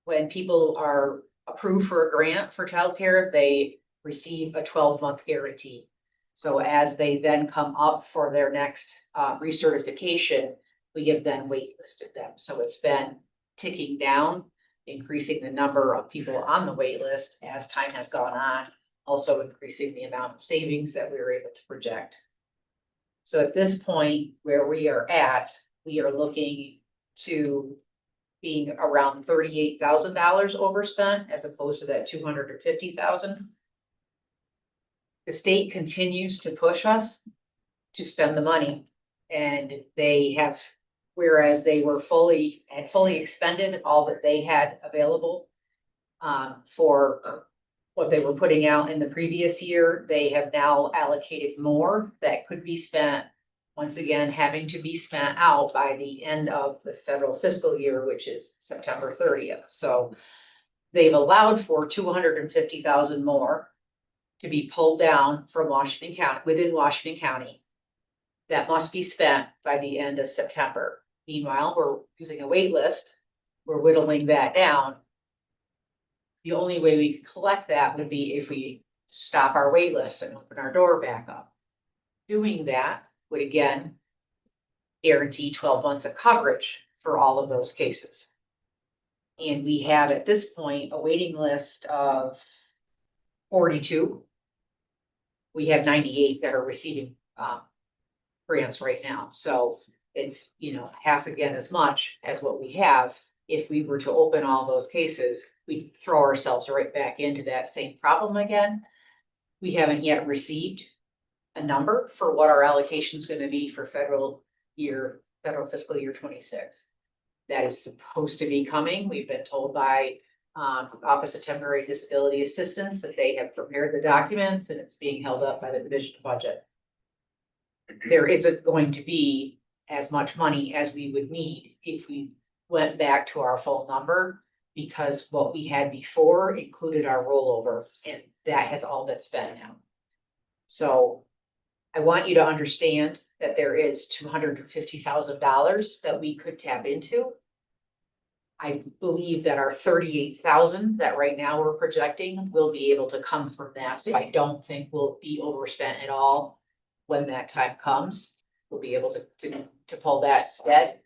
when people are approved for a grant for childcare, they receive a 12-month guarantee. So as they then come up for their next recertification, we have then waitlisted them. So it's been ticking down, increasing the number of people on the wait list as time has gone on, also increasing the amount of savings that we were able to project. So at this point where we are at, we are looking to being around $38,000 overspent as opposed to that $250,000. The state continues to push us to spend the money, and they have, whereas they were fully expended all that they had available for what they were putting out in the previous year, they have now allocated more that could be spent, once again, having to be spent out by the end of the federal fiscal year, which is September 30th. So they've allowed for 250,000 more to be pulled down from Washington County, within Washington County. That must be spent by the end of September. Meanwhile, we're using a wait list. We're whittling that down. The only way we could collect that would be if we stop our wait list and open our door back up. Doing that would again guarantee 12 months of coverage for all of those cases. And we have at this point a waiting list of 42. We have 98 that are receiving grants right now. So it's, you know, half again as much as what we have. If we were to open all those cases, we'd throw ourselves right back into that same problem again. We haven't yet received a number for what our allocation is going to be for federal fiscal year 26. That is supposed to be coming. We've been told by Office of Temporary Disability Assistance that they have prepared the documents and it's being held up by the Division of Budget. There isn't going to be as much money as we would need if we went back to our full number, because what we had before included our rollover, and that has all been spent now. So I want you to understand that there is $250,000 that we could tap into. I believe that our 38,000 that right now we're projecting will be able to come from that. So I don't think we'll be overspent at all when that time comes. We'll be able to pull that instead.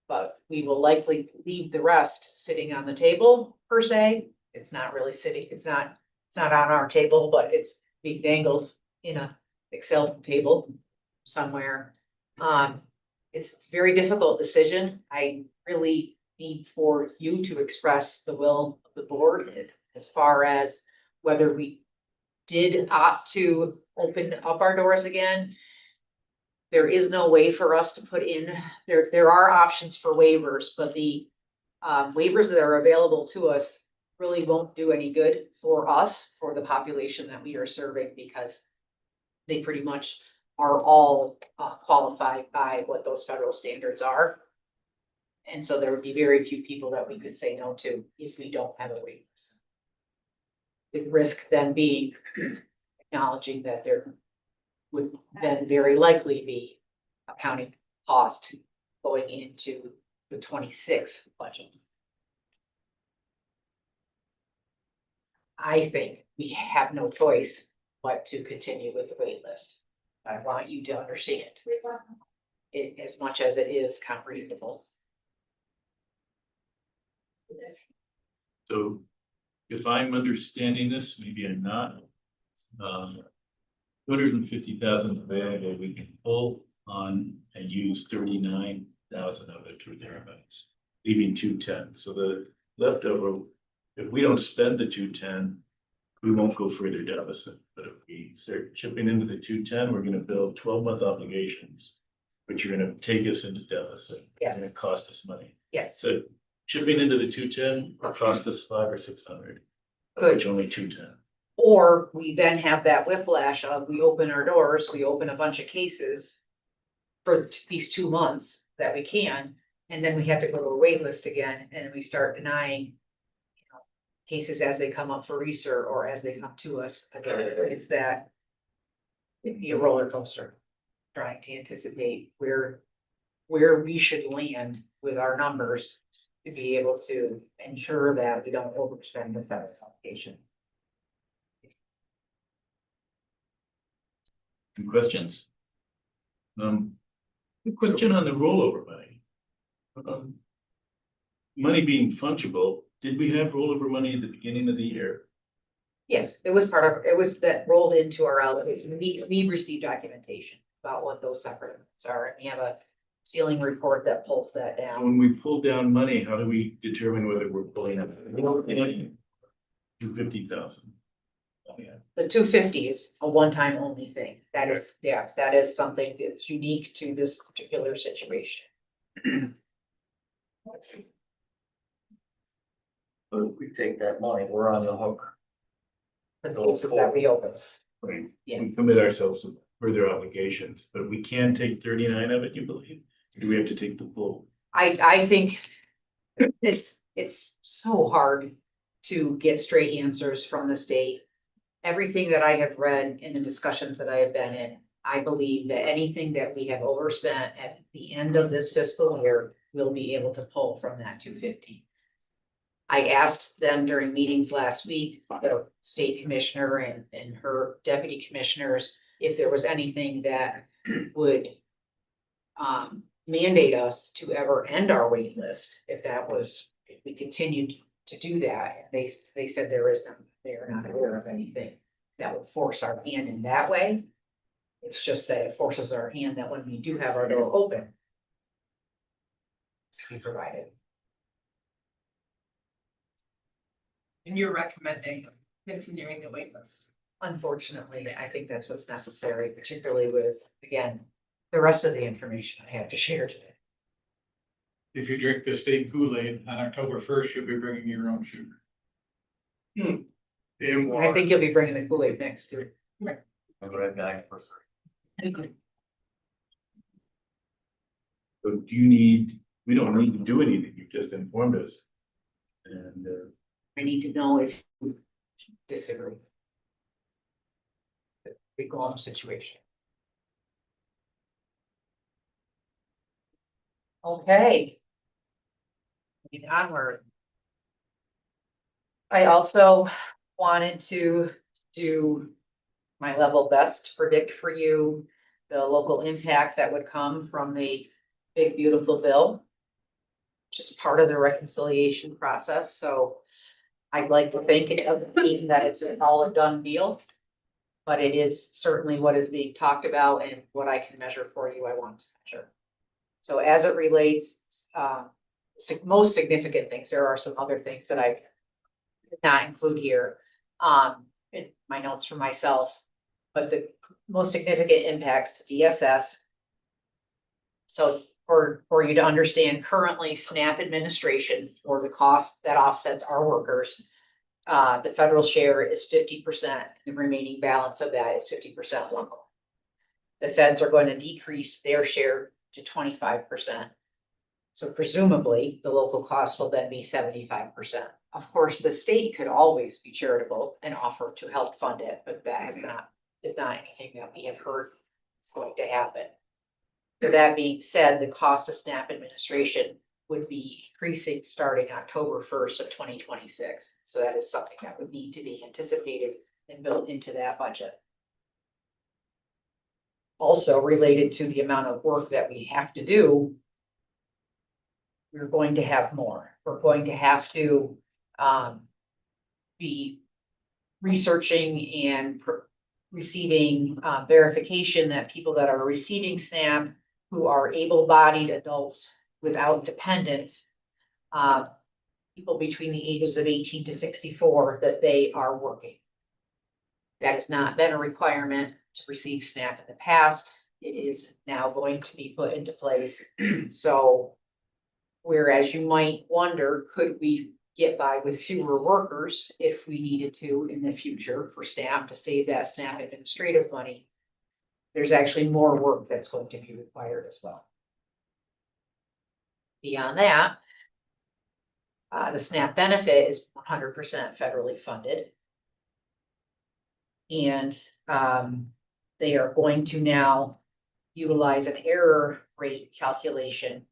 But we will likely leave the rest sitting on the table per se. It's not really sitting, it's not on our table, but it's being dangled in a Excel table somewhere. It's a very difficult decision. I really need for you to express the will of the board as far as whether we did opt to open up our doors again. There is no way for us to put in, there are options for waivers, but the waivers that are available to us really won't do any good for us, for the population that we are serving, because they pretty much are all qualified by what those federal standards are. And so there would be very few people that we could say no to if we don't have a wait list. The risk then being acknowledging that there would then very likely be a county cost going into the 26 budget. I think we have no choice but to continue with the wait list. I want you to understand it as much as it is comprehensible. So if I'm understanding this, maybe I'm not. 250,000 available, we can pull on and use 39,000 of it or thereabouts, leaving 210. So the leftover, if we don't spend the 210, we won't go further deficit. But if we start chipping into the 210, we're going to build 12-month obligations, which are going to take us into deficit. Yes. And cost us money. Yes. So chipping into the 210 will cost us 500 or 600. Good. Which only 210. Or we then have that whiplash of we open our doors, we open a bunch of cases for these 2 months that we can, and then we have to go to a wait list again, and we start denying cases as they come up for research or as they come to us again. It's that it'd be a roller coaster trying to anticipate where we should land with our numbers to be able to ensure that we don't overspend the federal allocation. Any questions? A question on the rollover money. Money being fungible, did we have rollover money at the beginning of the year? Yes, it was that rolled into our allocation. We received documentation about what those separate amounts are, and we have a ceiling report that pulls that So down. when we pull down money, how do we determine whether we're pulling up? 250,000. The 250 is a one-time only thing. That is, yeah, that is something that's unique to this particular situation. But if we take that money, we're on the hook. For the cases that we open. Right, Yeah. we commit ourselves to further obligations, but we can take 39 of it, you believe? Or do we have to take the full? I think it's so hard to get straight answers from the state. Everything that I have read in the discussions that I have been in, I believe that anything that we have overspent at the end of this fiscal year, we'll be able to pull from that 250. I asked them during meetings last week, the state commissioner and her deputy commissioners, if there was anything that would mandate us to ever end our wait list, if we continued to do that. They said there is none, they are not aware of anything that would force our hand in that way. It's just that it forces our hand that when we do have our door open, it's to be provided. And you're recommending continuing the wait list? Unfortunately, I think that's what's necessary, particularly with, again, the rest of the information I have to share today. If you drink the state Kool-Aid on October 1st, you'll be bringing your own sugar. In I water. think you'll be bringing the Kool-Aid next too. Remember that guy for So we don't need to do anything, you just informed us. And, I need to know if you disagree. We go on situation. Okay. Moving onward. I also wanted to do my level best to predict for you the local impact that would come from the big beautiful bill, which is part of the reconciliation process. So I'd like to think it doesn't mean that it's all a done deal, but it is certainly what is being talked about and what I can measure for you, I want to measure. So as it relates, most significant things, there are some other things that I did not include here, in my notes for myself, but the most significant impacts to DSS. So for you to understand, currently SNAP administration, or the cost that offsets our workers, the federal share is 50%. The remaining balance of that is 50% local. The feds are going to decrease their share to 25%. So presumably, the local cost will then be 75%. Of course, the state could always be charitable and offer to help fund it, but that is not anything that we have heard is going to happen. So that being said, the cost of SNAP administration would be increasing starting October 1st of 2026. So that is something that would need to be anticipated and built into that budget. Also related to the amount of work that we have to do, we're going to have more. We're going to have to be researching and receiving verification that people that are receiving SNAP who are able-bodied adults without dependents, people between the ages of 18 to 64, that they are working. That has not been a requirement to receive SNAP in the past. It is now going to be put into place. So whereas you might wonder, could we get by with fewer workers if we needed to in the future for staff to save that staff administrative money. There's actually more work that's going to be required as well. Beyond that, the SNAP benefit is 100% federally funded. And they are going to now utilize an error rate calculation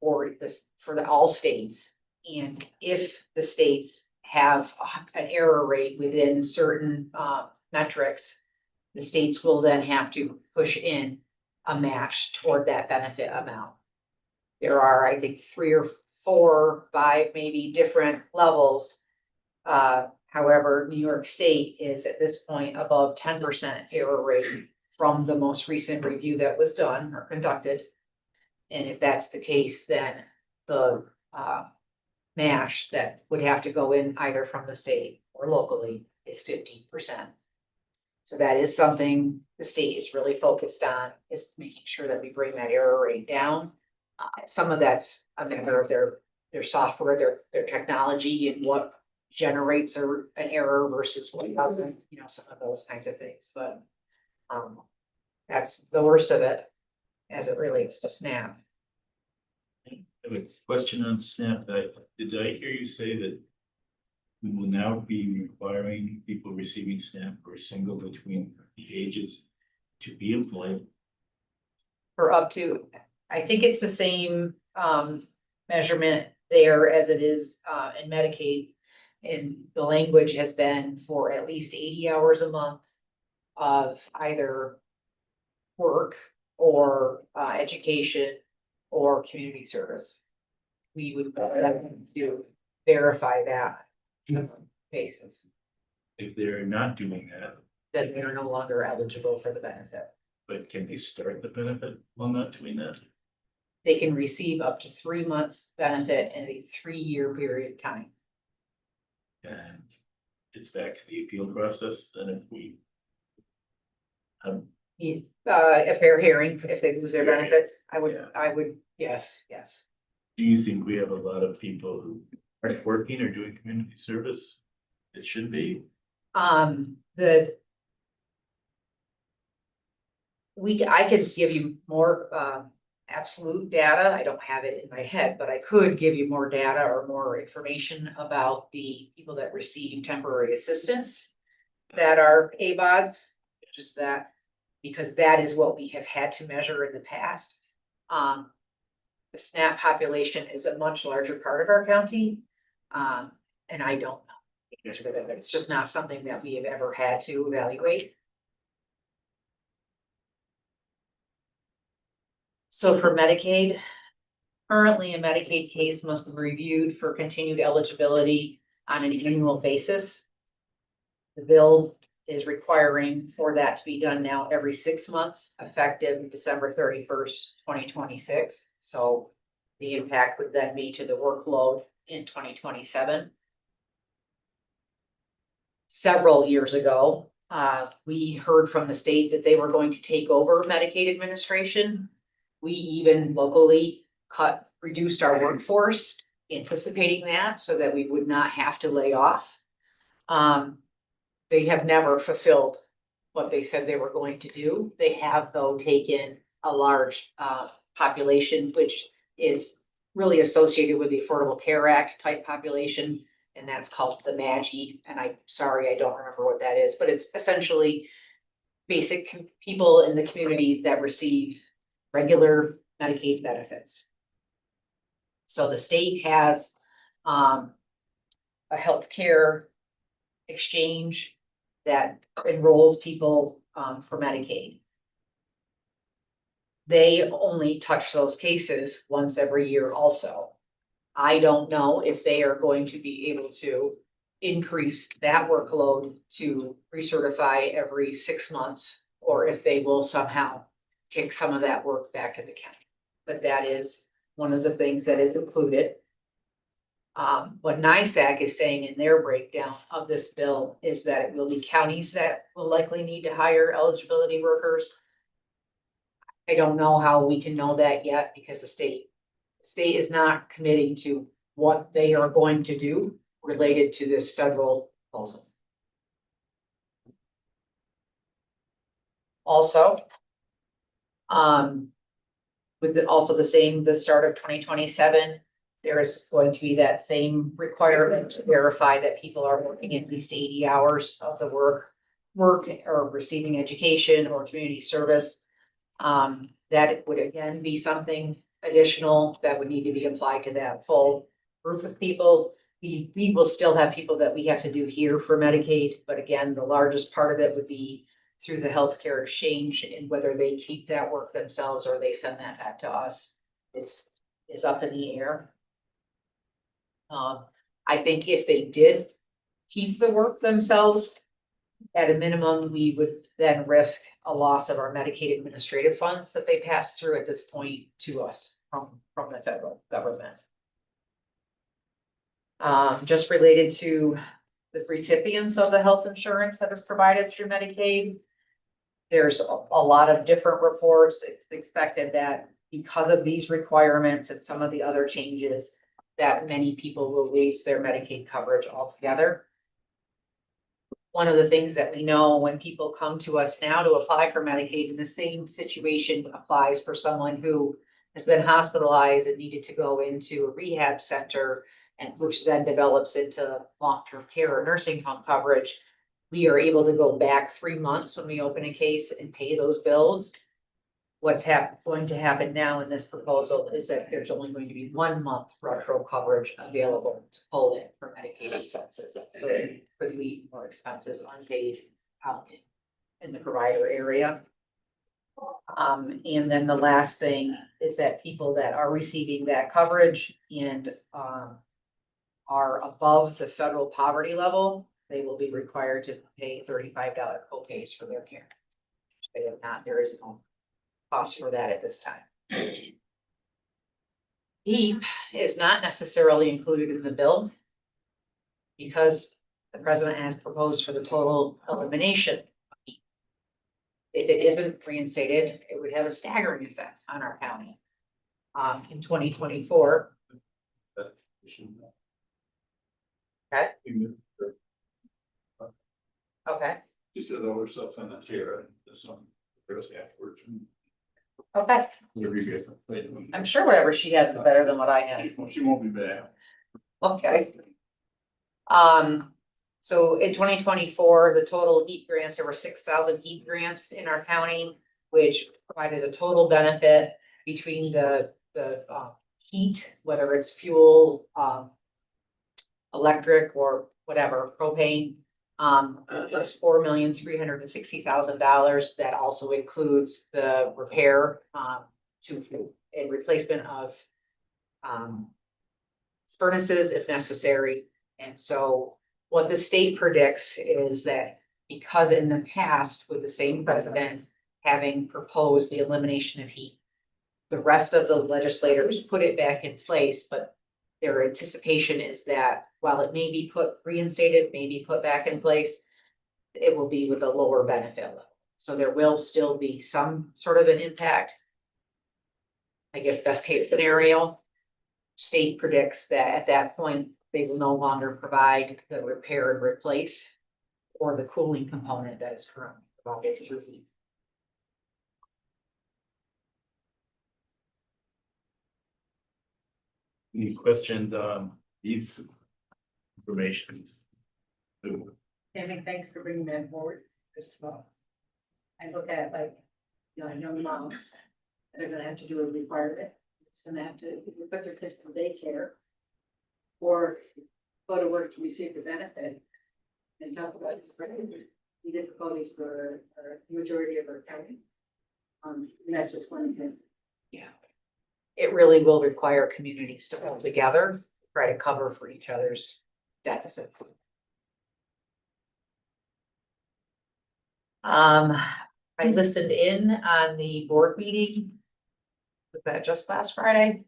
for this, for all states. And if the states have an error rate within certain metrics, the states will then have to push in a match toward that benefit amount. There are, I think, 3 or 4, 5, maybe different levels. However, New York State is at this point above 10% error rate from the most recent review that was done or conducted. And if that's the case, then the match that would have to go in either from the state or locally is 15%. So that is something the state is really focused on, is making sure that we bring that error rate down. Some of that's a matter of their software, their technology, and what generates an error versus what doesn't, you know, some of those kinds of things, but that's the worst of it as it relates to SNAP. I have a question on SNAP. Did I hear you say that we will now be requiring people receiving SNAP who are single between the ages to be employed? For up to, I think it's the same measurement there as it is in Medicaid. And the language has been for at least 80 hours a month of either work or education or community service. We would to verify that basis. If they're not doing that, Then they are no longer eligible for the benefit. but can they start the benefit while not doing that? They can receive up to 3 months benefit in a 3-year period of time. And it's back to the appeal process, and if we A fair hearing if they lose their Fair benefits, Yeah. I would, yes. do you think we have a lot of people who aren't working or doing community service? It should be. I could give you more absolute data. I don't have it in my head, but I could give you more data or more information about the people that receive temporary assistance that are ABODs, just that, because that is what we have had to measure in the past. The SNAP population is a much larger part of our county, and I don't know the answer to that. It's just not something that we have ever had to evaluate. So for Medicaid, currently a Medicaid case must be reviewed for continued eligibility on an annual basis. The bill is requiring for that to be done now every 6 months, effective December 31st, 2026. So the impact would then be to the workload in 2027. Several years ago, we heard from the state that they were going to take over Medicaid administration. We even locally reduced our workforce, anticipating that so that we would not have to lay off. They have never fulfilled what they said they were going to do. They have, though, taken a large population, which is really associated with the Affordable Care Act type population, and that's called the MAGI. And I'm sorry, I don't remember what that is, but it's essentially basic people in the community that receive regular Medicaid benefits. So the state has a healthcare exchange that enrolls people for Medicaid. They only touch those cases once every year also. I don't know if they are going to be able to increase that workload to recertify every 6 months, or if they will somehow kick some of that work back to the county. But that is one of the things that is included. What NISAC is saying in their breakdown of this bill is that it will be counties that will likely need to hire eligibility workers. I don't know how we can know that yet because the state is not committing to what they are going to do related to this federal proposal. Also, with also the same, the start of 2027, there is going to be that same requirement to verify that people are working at least 80 hours of the work or receiving education or community service. That would again be something additional that would need to be applied to that full group of people. We will still have people that we have to do here for Medicaid, but again, the largest part of it would be through the healthcare exchange, and whether they keep that work themselves or they send that back to us is up in the air. I think if they did keep the work themselves, at a minimum, we would then risk a loss of our Medicaid administrative funds that they pass through at this point to us from the federal government. Just related to the recipients of the health insurance that is provided through Medicaid. There's a lot of different reports. It's expected that because of these requirements and some of the other changes, that many people will lose their Medicaid coverage altogether. One of the things that we know when people come to us now to apply for Medicaid, and the same situation applies for someone who has been hospitalized and needed to go into a rehab center, and which then develops into long-term care or nursing home coverage. We are able to go back 3 months when we open a case and pay those bills. What's going to happen now in this proposal is that there's only going to be 1 month retro coverage available to pull in for Medicaid expenses. So it could leave more expenses unpaid out in the provider area. And then the last thing is that people that are receiving that coverage and are above the federal poverty level, they will be required to pay $35 copays for their care. They have not, there is no cost for that at this time. HEAP is not necessarily included in the bill because the president has proposed for the total elimination of HEAP. If it isn't reinstated, it would have a staggering effect on our county. In 2024. Okay. Okay. She said all her stuff in the chair and some rest afterwards. Okay. Whatever you guys think. I'm sure whatever she has is better than what I have. She won't be back. Okay. So in 2024, the total HEAP grants, there were 6,000 HEAP grants in our county, which provided a total benefit between the heat, whether it's fuel, electric or whatever, propane. That's $4,360,000. That also includes the repair and replacement of furnaces if necessary. And so what the state predicts is that because in the past with the same president having proposed the elimination of HEAP, the rest of the legislators put it back in place, but their anticipation is that while it may be reinstated, may be put back in place, it will be with a lower benefit level. So there will still be some sort of an impact. I guess best case scenario, state predicts that at that point, they will no longer provide the repair and replace or the cooling component that is currently provided through HEAP. Any questions on these informations? Tammy, thanks for bringing that forward, first of all. I look at like, young moms that are gonna have to do a requirement. It's gonna have to either put their kids in daycare or go to work to receive the benefit and talk about the difficulties for the majority of our county. And that's just one thing. Yeah. It really will require communities to pull together, try to cover for each other's deficits. I listened in on the board meeting. Was that just last Friday?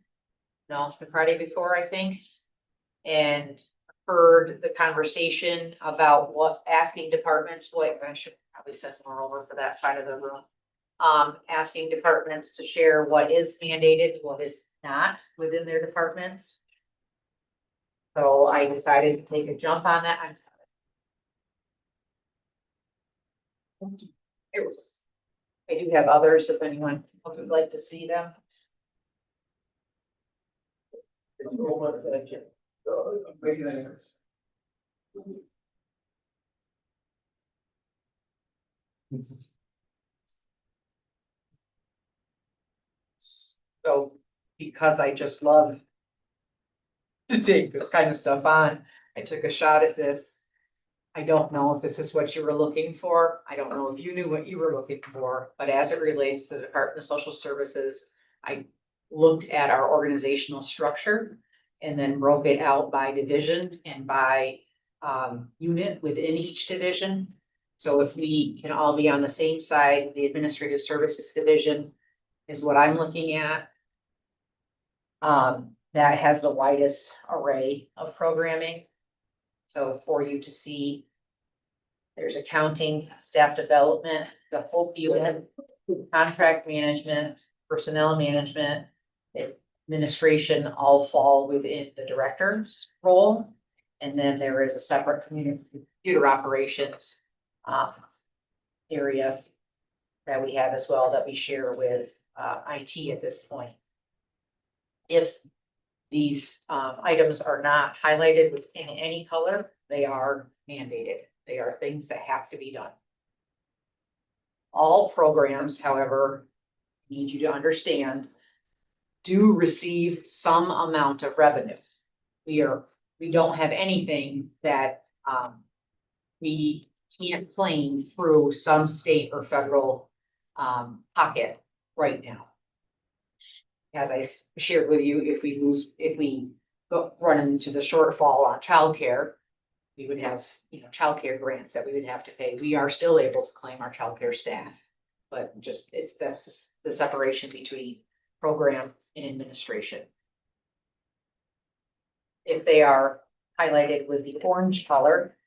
No, it's the Friday before, I think. And heard the conversation about what asking departments, I should probably send more over for that side of the room. Asking departments to share what is mandated, what is not within their departments. So I decided to take a jump on that. I do have others if anyone would like to see them. So, because I just love to take this kind of stuff on, I took a shot at this. I don't know if this is what you were looking for. I don't know if you knew what you were looking for, but as it relates to the Department of Social Services, I looked at our organizational structure and then broke it out by division and by unit within each division. So if we can all be on the same side, the Administrative Services Division is what I'm looking at. That has the widest array of programming. So for you to see, there's accounting, staff development, the full unit, contract management, personnel management, administration all fall within the director's role. And then there is a separate computer operations area that we have as well that we share with IT at this point. If these items are not highlighted in any color, they are mandated. They are things that have to be done. All programs, however, need you to understand, do receive some amount of revenue. We don't have anything that we can't claim through some state or federal pocket right now. As I shared with you, if we run into the shortfall on childcare, we would have, childcare grants that we would have to pay. We are still able to claim our childcare staff, but that's the separation between program and administration. If they are highlighted with the orange color,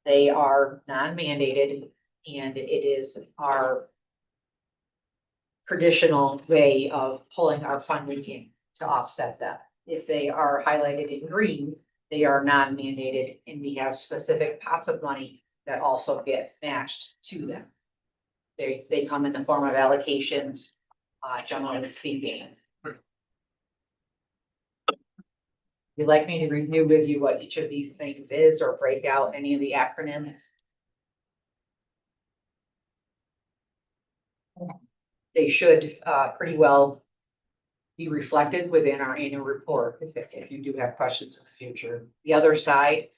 they are non-mandated, and it is our traditional way of pulling our funding in to offset that. If they are highlighted in green, they are non-mandated, and we have specific pots of money that also get matched to them. They come in the form of allocations, generally speaking. You'd like me to review with you what each of these things is or break out any of the acronyms? They should pretty well be reflected within our annual report if you do have questions in the future. The other side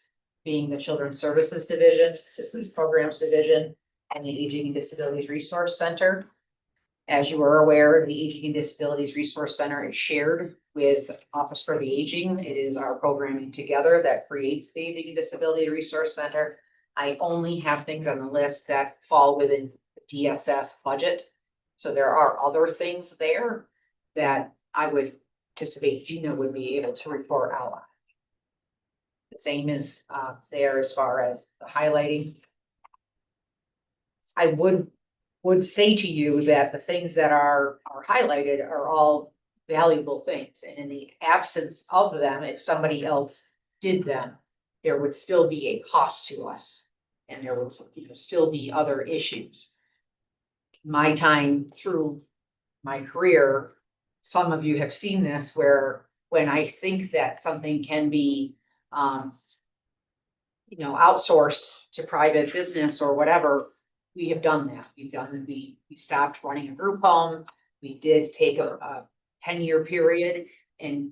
being the Children's Services Division, Assistance Programs Division, and the Aging and Disabilities Resource Center. As you are aware, the Aging and Disabilities Resource Center is shared with Office for the Aging. It is our programming together that creates the Aging and Disability Resource Center. I only have things on the list that fall within the DSS budget. So there are other things there that I would anticipate Gina would be able to report out on. The same is there as far as the highlighting. I would say to you that the things that are highlighted are all valuable things. And in the absence of them, if somebody else did them, there would still be a cost to us. And there would still be other issues. My time through my career, some of you have seen this where when I think that something can be, outsourced to private business or whatever, we have done that. We stopped running a group home. We did take a 10-year period and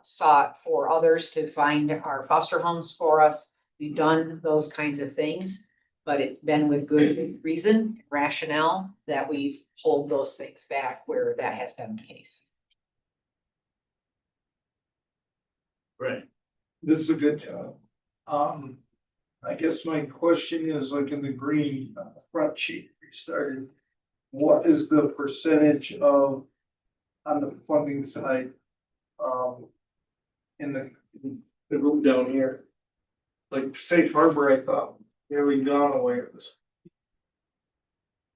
sought for others to find our foster homes for us. We've done those kinds of things, but it's been with good reason, rationale that we've pulled those things back where that has been the case. Right. This is a good job. I guess my question is like in the green front sheet we started, what is the percentage of on the funding side? In the room down here, like Safe Harbor, I thought nearly gone away with this.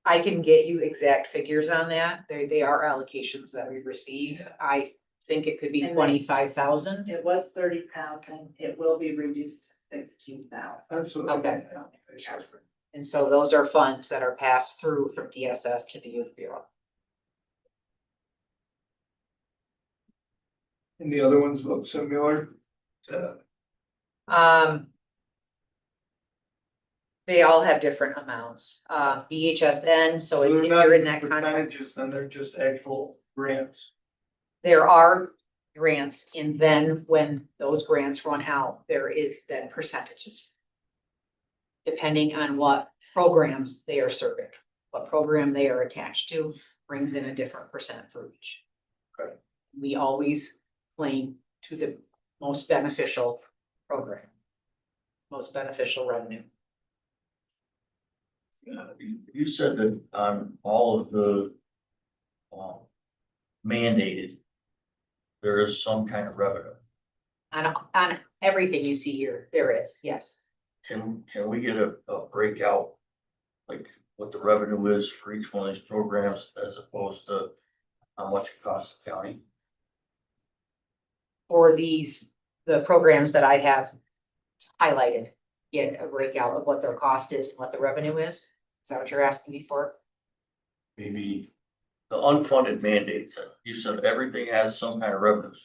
I can get you exact figures on that. They are allocations that we receive. I think it could be And then- 25,000. It was 30,000, it will be reduced to 16,000. Absolutely. Okay. And so those are funds that are passed through from DSS to the Youth Bureau. And the other ones look similar. Um. They all have different amounts, BHSN, so if you're in that contract, Percentages, then they're just actual grants. there are grants, and then when those grants run out, there is then percentages. Depending on what programs they are serving, what program they are attached to, brings in a different percent for each. Okay. We always claim to the most beneficial program. Most beneficial revenue. You said that on all of the mandated, there is some kind of revenue. On everything you see here, there is, yes. Can we get a breakout? Like what the revenue is for each one of these programs as opposed to how much it costs the county? For these, the programs that I have highlighted, get a breakout of what their cost is and what the revenue is. Is that what you're asking me for? Maybe the unfunded mandates, you said everything has some kind of revenues.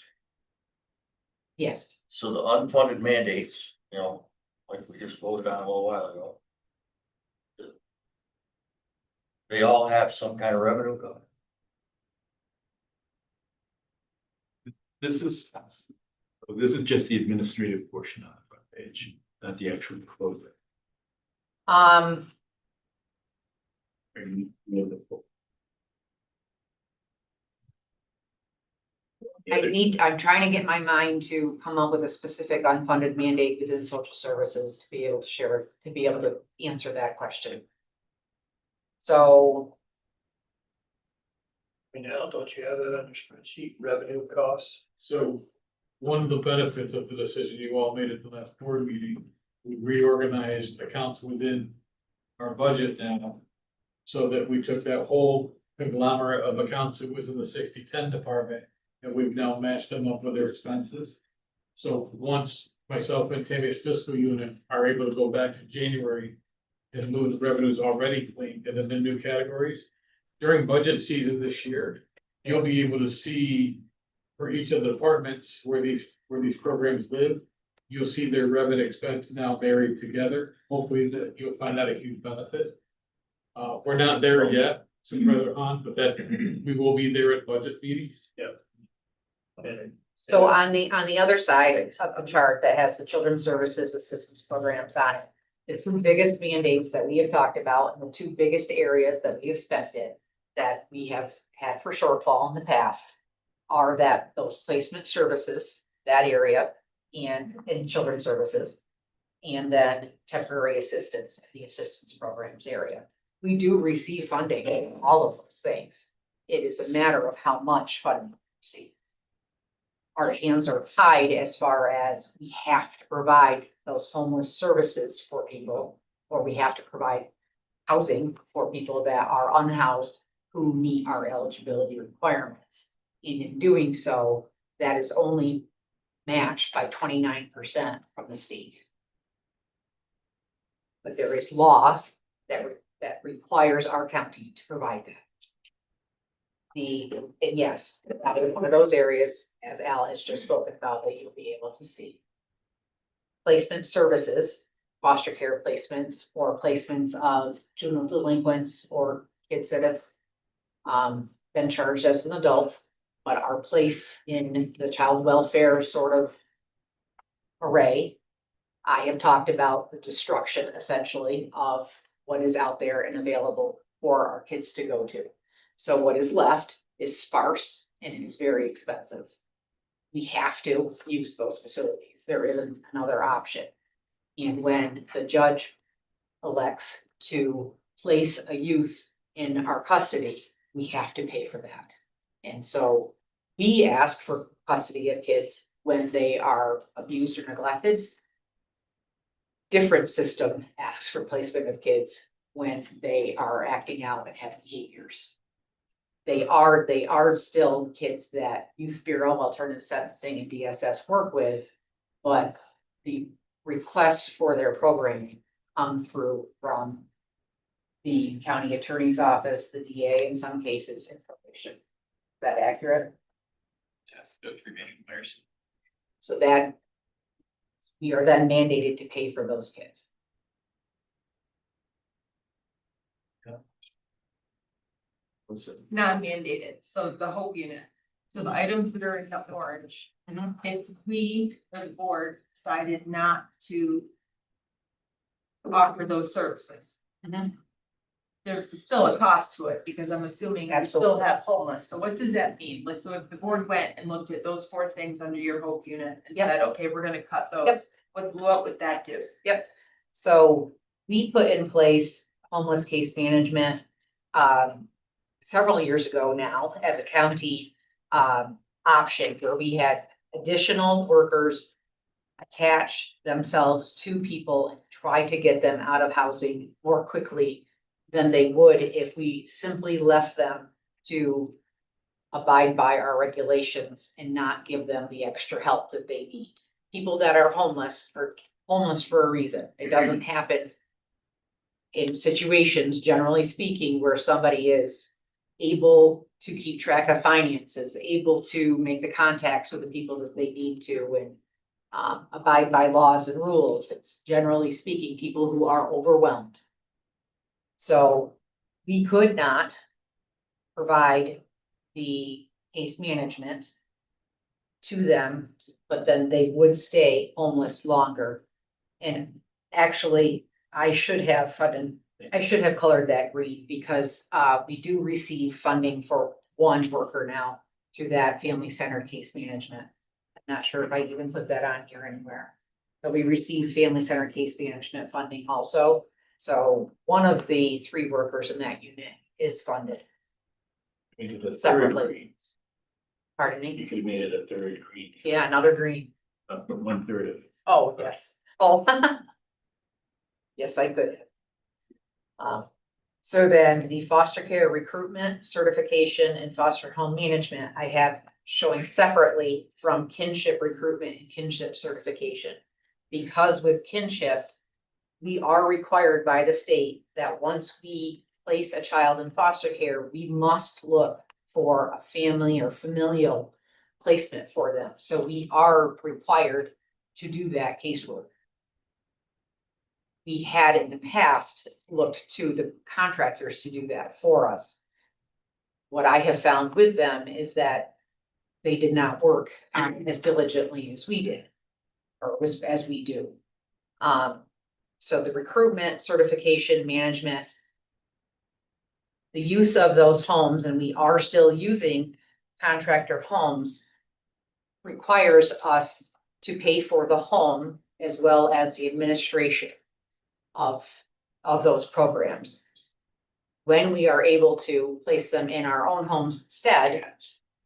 Yes, So the unfunded mandates, you know, like we just voted on a little while ago. They all have some kind of revenue coming. This is just the administrative portion on the front page, not the actual closing. um, I'm trying to get my mind to come up with a specific unfunded mandate within social services to be able to share, to be able to answer that question. So, Now, don't you have that on your spreadsheet, revenue costs? So one of the benefits of the decision you all made at the last board meeting, we reorganized accounts within our budget now. So that we took that whole conglomerate of accounts that was in the 60-10 department, and we've now matched them up with their expenses. So once myself and Tammy's fiscal unit are able to go back to January and move the revenues already clean into the new categories, during budget season this year, you'll be able to see for each of the departments where these programs live, you'll see their revenue expense now married together. Hopefully that you'll find that a huge benefit. We're not there yet, Supervisor Hahn, but that we will be there at budget meetings. so on the other side of the chart that has the children's services assistance programs on it. The two biggest mandates that we have talked about and the two biggest areas that we have spent in, that we have had for shortfall in the past. Are that those placement services, that area, and in children's services. And then temporary assistance, in the assistance programs area. We do receive funding in all of those things. It is a matter of how much funding we receive. Our hands are tied as far as we have to provide those homeless services for people, or we have to provide housing for people that are unhoused who meet our eligibility requirements. And in doing so, that is only matched by 29% from the state. But there is law that requires our county to provide that. And yes, that is one of those areas, as Al has just spoken about, that you'll be able to see. Placement services, foster care placements, or placements of juvenile delinquents or kids that have been charged as an adult, but are placed in the child welfare sort of array. I have talked about the destruction essentially of what is out there and available for our kids to go to. So what is left is sparse and it is very expensive. We have to use those facilities. There isn't another option. And when the judge elects to place a youth in our custody, we have to pay for that. And so we ask for custody of kids when they are abused or neglected. Different system asks for placement of kids when they are acting out and have behaviors. they are still kids that Youth Bureau, Alternative Sentencing and DSS work with. But the requests for their programming come through from the county attorney's office, the DA in some cases, information. Is that accurate? So that we are then mandated to pay for those kids. Non-mandated, so the Hope unit, so the items that are in the orange. If we, the board, decided not to offer those services. There's still a cost to it, because I'm assuming you still Absolutely. have homeless, so what does that mean? Like, so if the board went and looked at those 4 things under your Hope unit and Yep. said, okay, we're gonna cut Yep. those, what would that do? So we put in place homeless case management several years ago now as a county option where we had additional workers attach themselves to people and try to get them out of housing more quickly than they would if we simply left them to abide by our regulations and not give them the extra help that they need. People that are homeless for a reason. It doesn't happen in situations, generally speaking, where somebody is able to keep track of finances, able to make the contacts with the people that they need to, and abide by laws and rules. It's generally speaking, people who are overwhelmed. So we could not provide the case management to them, but then they would stay homeless longer. And actually, I should have colored that green because we do receive funding for one worker now through that family centered case management. I'm not sure if I even put that on here anywhere, but we receive family centered case management funding also. So one of the 3 workers in that unit is funded. We did a third Separately. green. Pardon me? You could have made it a third green. Yeah, another green. But 1/3 of it. Oh, yes. Oh. Yes, I could. So then the foster care recruitment, certification and foster home management, I have showing separately from kinship recruitment and kinship certification. Because with kinship, we are required by the state that once we place a child in foster care, we must look for a family or familial placement for them. So we are required to do that casework. We had in the past looked to the contractors to do that for us. What I have found with them is that they did not work as diligently as we did, or as we do. So the recruitment, certification, management, the use of those homes, and we are still using contractor homes, requires us to pay for the home as well as the administration of those programs. When we are able to place them in our own homes instead,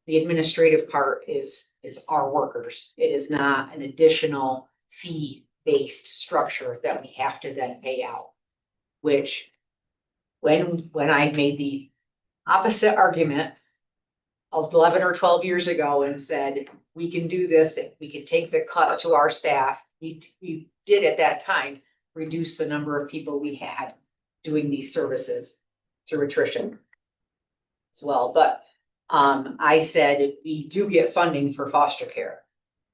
the administrative part is our workers. It is not an additional fee-based structure that we have to then pay out. Which, when I made the opposite argument 11 or 12 years ago and said, we can do this, we can take the cut to our staff, we did at that time reduce the number of people we had doing these services through attrition as well. But I said, we do get funding for foster care,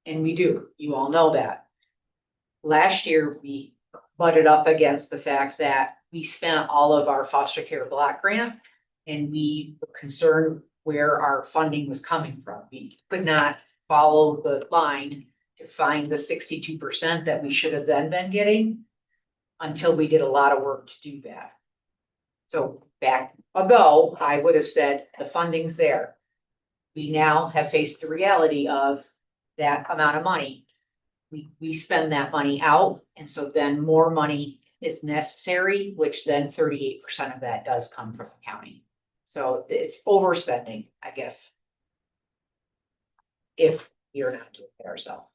and we do. You all know that. Last year, we butted up against the fact that we spent all of our foster care block grant, and we were concerned where our funding was coming from. We could not follow the line to find the 62% that we should have then been getting until we did a lot of work to do that. So back ago, I would have said the funding's there. We now have faced the reality of that amount of money. We spend that money out, and so then more money is necessary, which then 38% of that does come from the county. So it's overspending, I guess, if you're not doing it ourselves.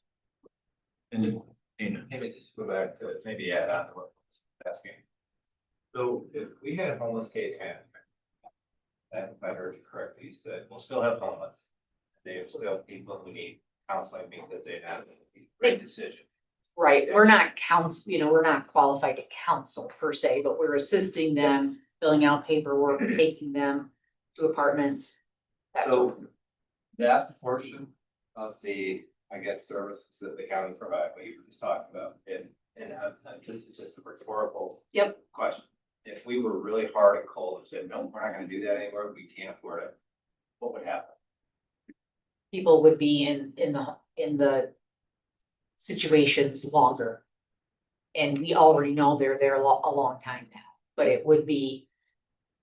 And Gina, Maybe just go back to maybe add on to what I was asking. So if we had homeless case management, if I heard you correctly, you said, we'll still have homeless. They have still people who need counseling because they have a great decision. Right, we're not we're not qualified to counsel per se, but we're assisting them, filling out paperwork, taking them to apartments. That's what- So that portion of the, I guess, services that the county provide, what you were just talking about, and it's just a rhetorical Yep. question. If we were really hard and cold and said, no, we're not gonna do that anymore, we can't afford it, what would happen? People would be in the situations longer. And we already know they're there a long time now, but it would be,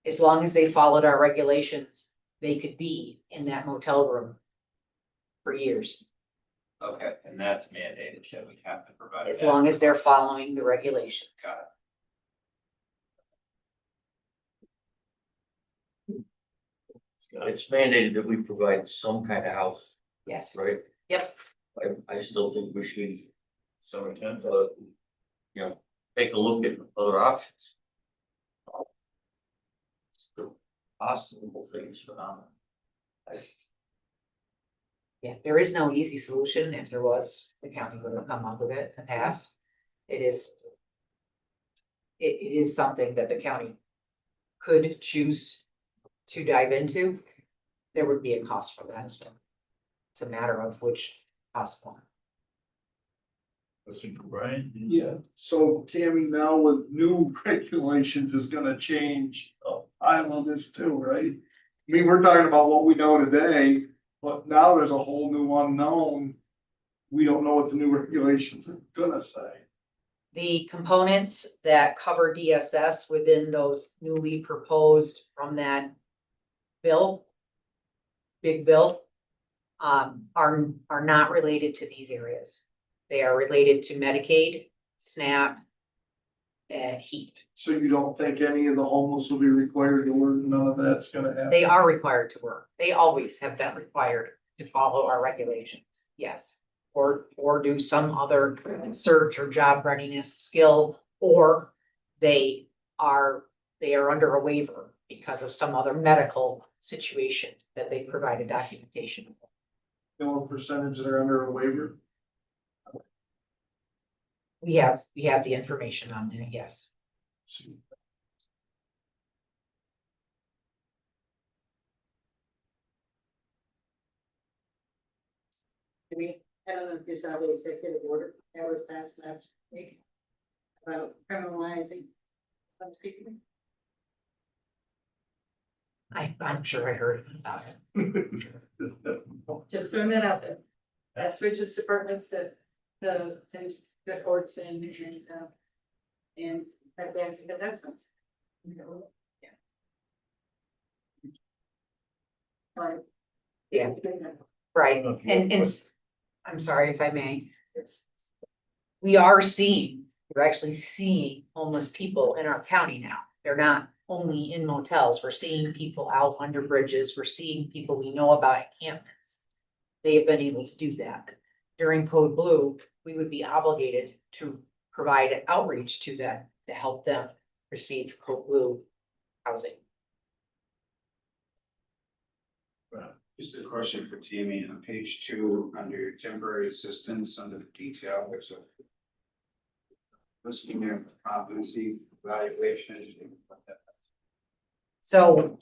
as long as they followed our regulations, they could be in that motel room for years, Okay, and that's mandated that we have to provide. as that. long as they're following the regulations. Got it. It's mandated that we provide some kind of house, Yes, right? yep, I still think we should, Summertime. you know, take a look at other options. The possible things, yeah, there is no easy solution. If there was, the county would have come up with it in the past. It is. It is something that the county could choose to dive into. There would be a cost for that as well. It's a matter of which possible. Question for Brian? Yeah, so Tammy, now with new regulations is gonna change a pile of this too, right? I mean, we're talking about what we know today, but now there's a whole new unknown. We don't know what the new regulations are gonna say. The components that cover DSS within those newly proposed from that bill, big bill, are not related to these areas. They are related to Medicaid, SNAP, and HEAP. So you don't think any of the homeless will be required to work, none of that's gonna happen? They are required to work. They always have been required to follow our regulations, yes. Or do some other search or job readiness skill, or they are under a waiver because of some other medical situation that they provided documentation. You know what percentage that are under a waiver? We have the information on that, yes. I don't know if you saw the executive order that was passed last week about criminalizing. Speaking. I'm sure I heard about it. Just throwing that out there. That switches departments to the courts and back assessments. Yeah. Right. Yeah. Right, and I'm sorry if I may. We're actually seeing homeless people in our county now. They're not only in motels. We're seeing people out under bridges. We're seeing people we know about encampments. They have been able to do that. During Code Blue, we would be obligated to provide outreach to them to help them receive Code Blue housing. Just a question for Tammy, on page 2, under temporary assistance, under the detail, there's a listing there, competency evaluation. So,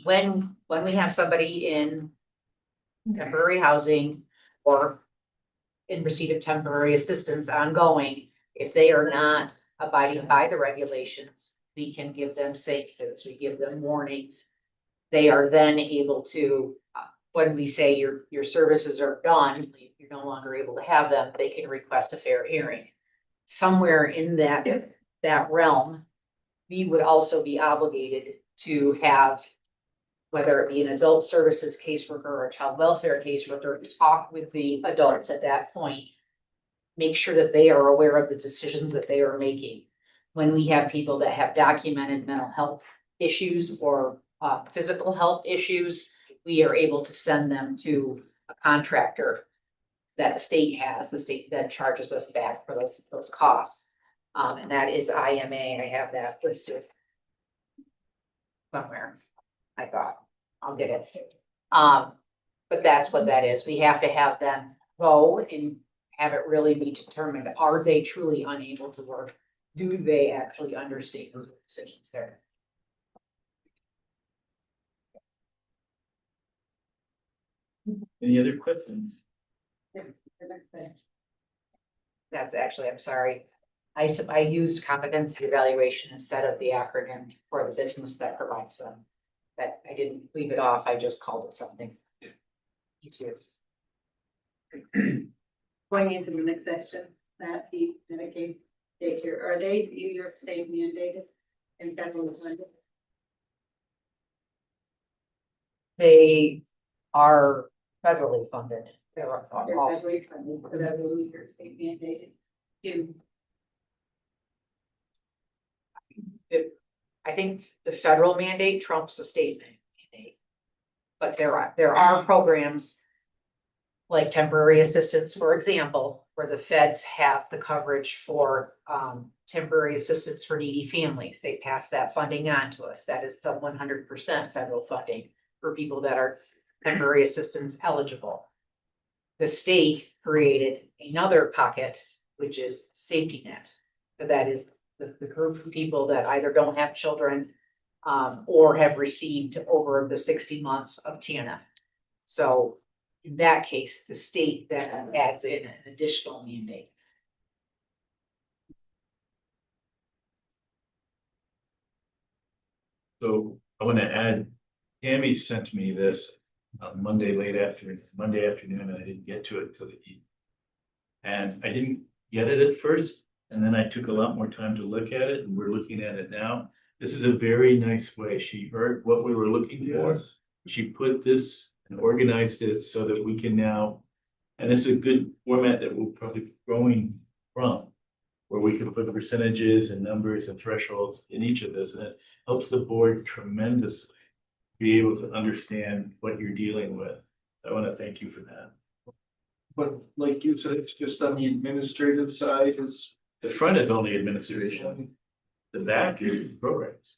when we have somebody in temporary housing or in receipt of temporary assistance ongoing, if they are not abiding by the regulations, we can give them safe foods, we give them warnings. They are then able to, when we say your services are done, you're no longer able to have them, they can request a fair hearing. Somewhere in that realm, we would also be obligated to have, whether it be an adult services caseworker or a child welfare caseworker, talk with the adults at that point. Make sure that they are aware of the decisions that they are making. When we have people that have documented mental health issues or physical health issues, we are able to send them to a contractor that the state has. The state then charges us back for those costs. And that is IMA. I have that listed somewhere. I thought, I'll get it. But that's what that is. We have to have them go and have it really be determined. Are they truly unable to work? Do they actually understand the decisions there? Any other questions? That's actually, I'm sorry. I used competency evaluation instead of the acronym for the business that provides them. That I didn't leave it off, I just called it something. Easier. Going into the next section, that the Medicaid daycare, are they New York State mandated and federally funded? They are federally funded. They're They're all, federally funded, but are they New York State mandated? I think the federal mandate trumps the state mandate. But there are programs like temporary assistance, for example, where the feds have the coverage for temporary assistance for needy families. They pass that funding on to us. That is the 100% federal funding for people that are temporary assistance eligible. The state created another pocket, which is safety net. So that is the group of people that either don't have children or have received over the 60 months of TNF. So in that case, the state then adds in an additional mandate. So I want to add, Tammy sent me this on Monday afternoon, and I didn't get to it till the evening. And I didn't get it at first, and then I took a lot more time to look at it, and we're looking at it now. This is a very nice way. She heard what we were looking for. She put this and organized it so that we can now, and this is a good format that we'll probably be growing from, where we can put percentages and numbers and thresholds in each of this, and it helps the board tremendously be able to understand what you're dealing with. I want to thank you for that. But like you said, it's just on the administrative side is. The front is only administration. The back is programs.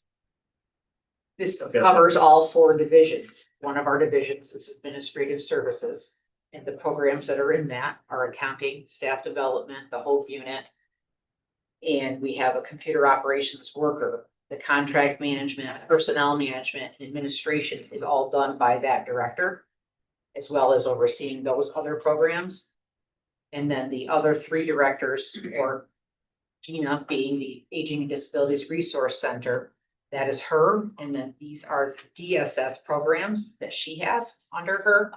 This Okay. covers all 4 divisions. One of our divisions is administrative services. And the programs that are in that are accounting, staff development, the whole unit. And we have a computer operations worker, the contract management, personnel management, and administration is all done by that director, as well as overseeing those other programs. And then the other 3 directors, or Gina being the Aging and Disabilities Resource Center, that is her. And then these are the DSS programs that she has under her.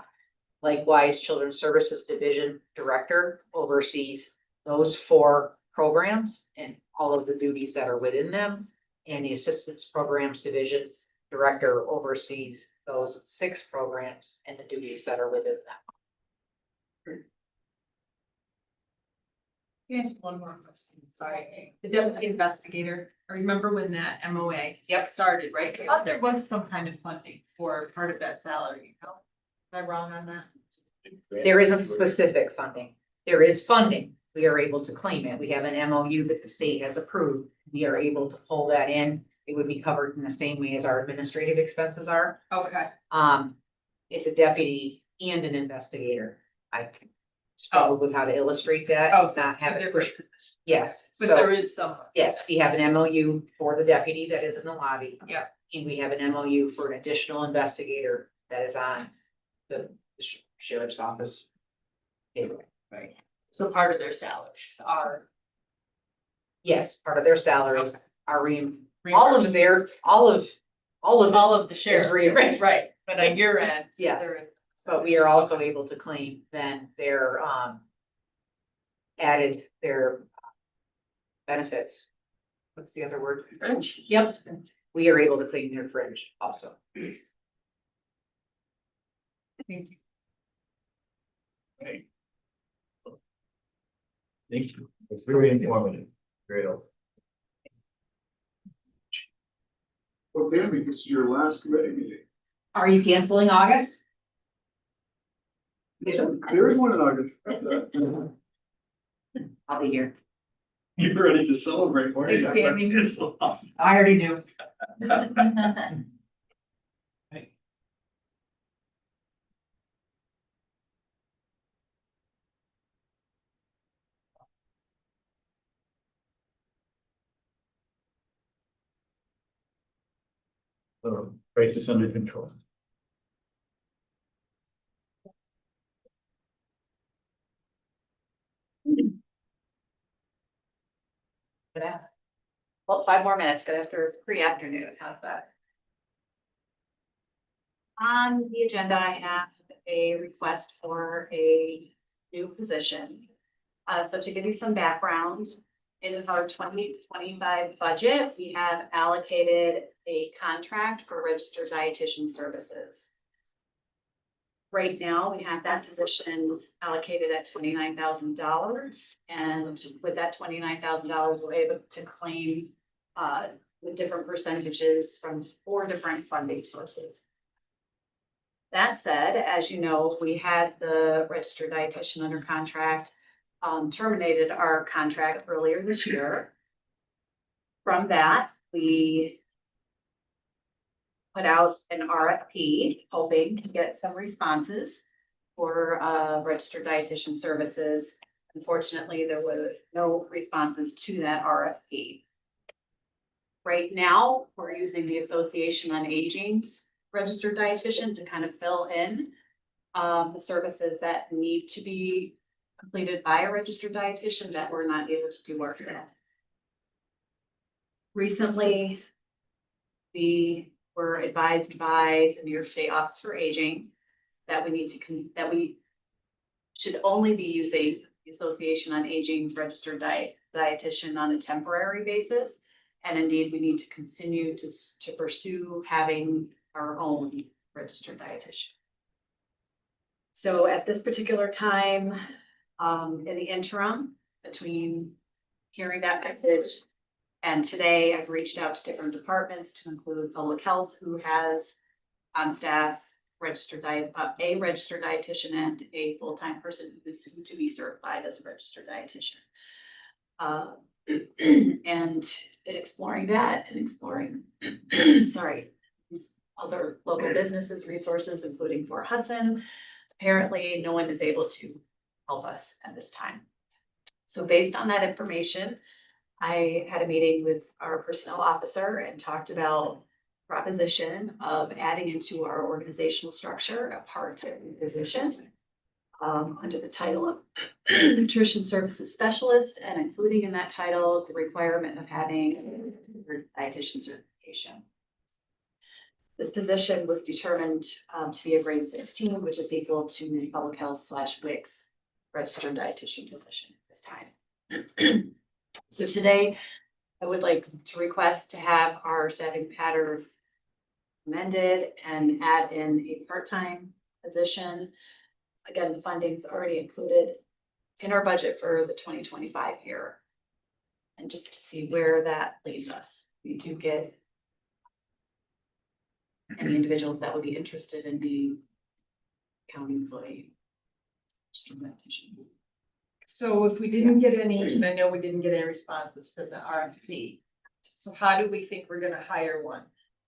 Likewise, Children's Services Division Director oversees those 4 programs and all of the duties that are within them. And the Assistance Programs Division Director oversees those 6 programs and the duties that are within them. Yes, one more question, sorry. The deputy investigator, I remember when that MOA started, right? I thought there was some kind of funding for part of that salary, no? Am I wrong on that? There isn't specific funding. There is funding. We are able to claim it. We have an MOU that the state has approved. We are able to pull that in. It would be covered in the same way as our administrative expenses are. Okay. It's a deputy and an investigator. I struggled with how to illustrate that. Oh, so not it's 2 have it different. pushed. Yes, But so, there is some. yes, we have an MOU for the deputy that is in the lobby. Yeah. And we have an MOU for an additional investigator that is on the sheriff's office. payroll. Right. So part of their salaries are. Yes, part of their salaries are all of the sheriff, right, but on your end. Yeah. There is. But we are also able to claim then their added their benefits. What's the other word? Fringe. Yep, we are able to claim their fringe also. Thank you. Right. Thank you. It's very informative. Very helpful. Okay, because it's your last committee meeting. Are you canceling August? There is one in August. I'll be here. You're ready to celebrate, weren't you? Thanks, Tammy. I already knew. Hey, Crisis under control. Well, 5 more minutes, go after pre-afternoon, how's that? On the agenda, I have a request for a new position. So to give you some background, in our 2025 budget, we have allocated a contract for registered dietitian services. Right now, we have that position allocated at $29,000, and with that $29,000, we're able to claim with different percentages from 4 different funding sources. That said, as you know, we had the registered dietitian under contract, terminated our contract earlier this year. From that, we put out an RFP, hoping to get some responses for registered dietitian services. Unfortunately, there were no responses to that RFP. Right now, we're using the Association on Aging's registered dietitian to kind of fill in the services that need to be completed by a registered dietitian that we're not able to do work at. Recently, we were advised by the New York State Office for Aging that we need to that we should only be using the Association on Aging's registered dietitian on a temporary basis. And indeed, we need to continue to pursue having our own registered dietitian. So at this particular time, in the interim, between hearing that message and today, I've reached out to different departments to include public health, who has on staff a registered dietitian and a full-time person who is soon to be certified as a registered dietitian. And exploring that and exploring, sorry, these other local businesses, resources, including Fort Hudson. Apparently, no one is able to help us at this time. So based on that information, I had a meeting with our personnel officer and talked about proposition of adding into our organizational structure a part-time position under the title of nutrition services specialist, and including in that title the requirement of having a dietitian certification. This position was determined to be a grade 16, which is equal to public health / WIC's registered dietitian position at this time. So today, I would like to request to have our staffing pattern amended and add in a part-time position. Again, the funding's already included in our budget for the 2025 year. And just to see where that leads us. We do get any individuals that would be interested in being county employee. So if we didn't get any, and I know we didn't get any responses for the RFP. So how do we think we're gonna hire one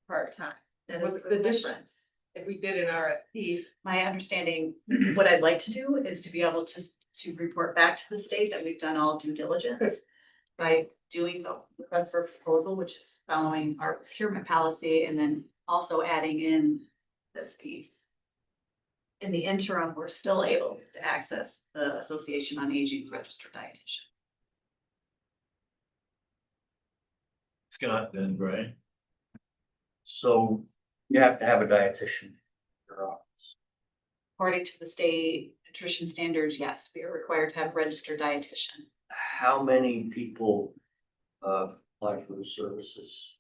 part-time? What's the difference? If we did an RFP, My understanding, what I'd like to do is to be able to report back to the state that we've done all due diligence by doing the request for proposal, which is following our procurement policy, and then also adding in this piece. In the interim, we're still able to access the Association on Aging's registered dietitian. Scott, then Brian. So you have to have a dietitian in your office. According to the state nutrition standards, yes, we are required to have a registered dietitian. How many people apply for the services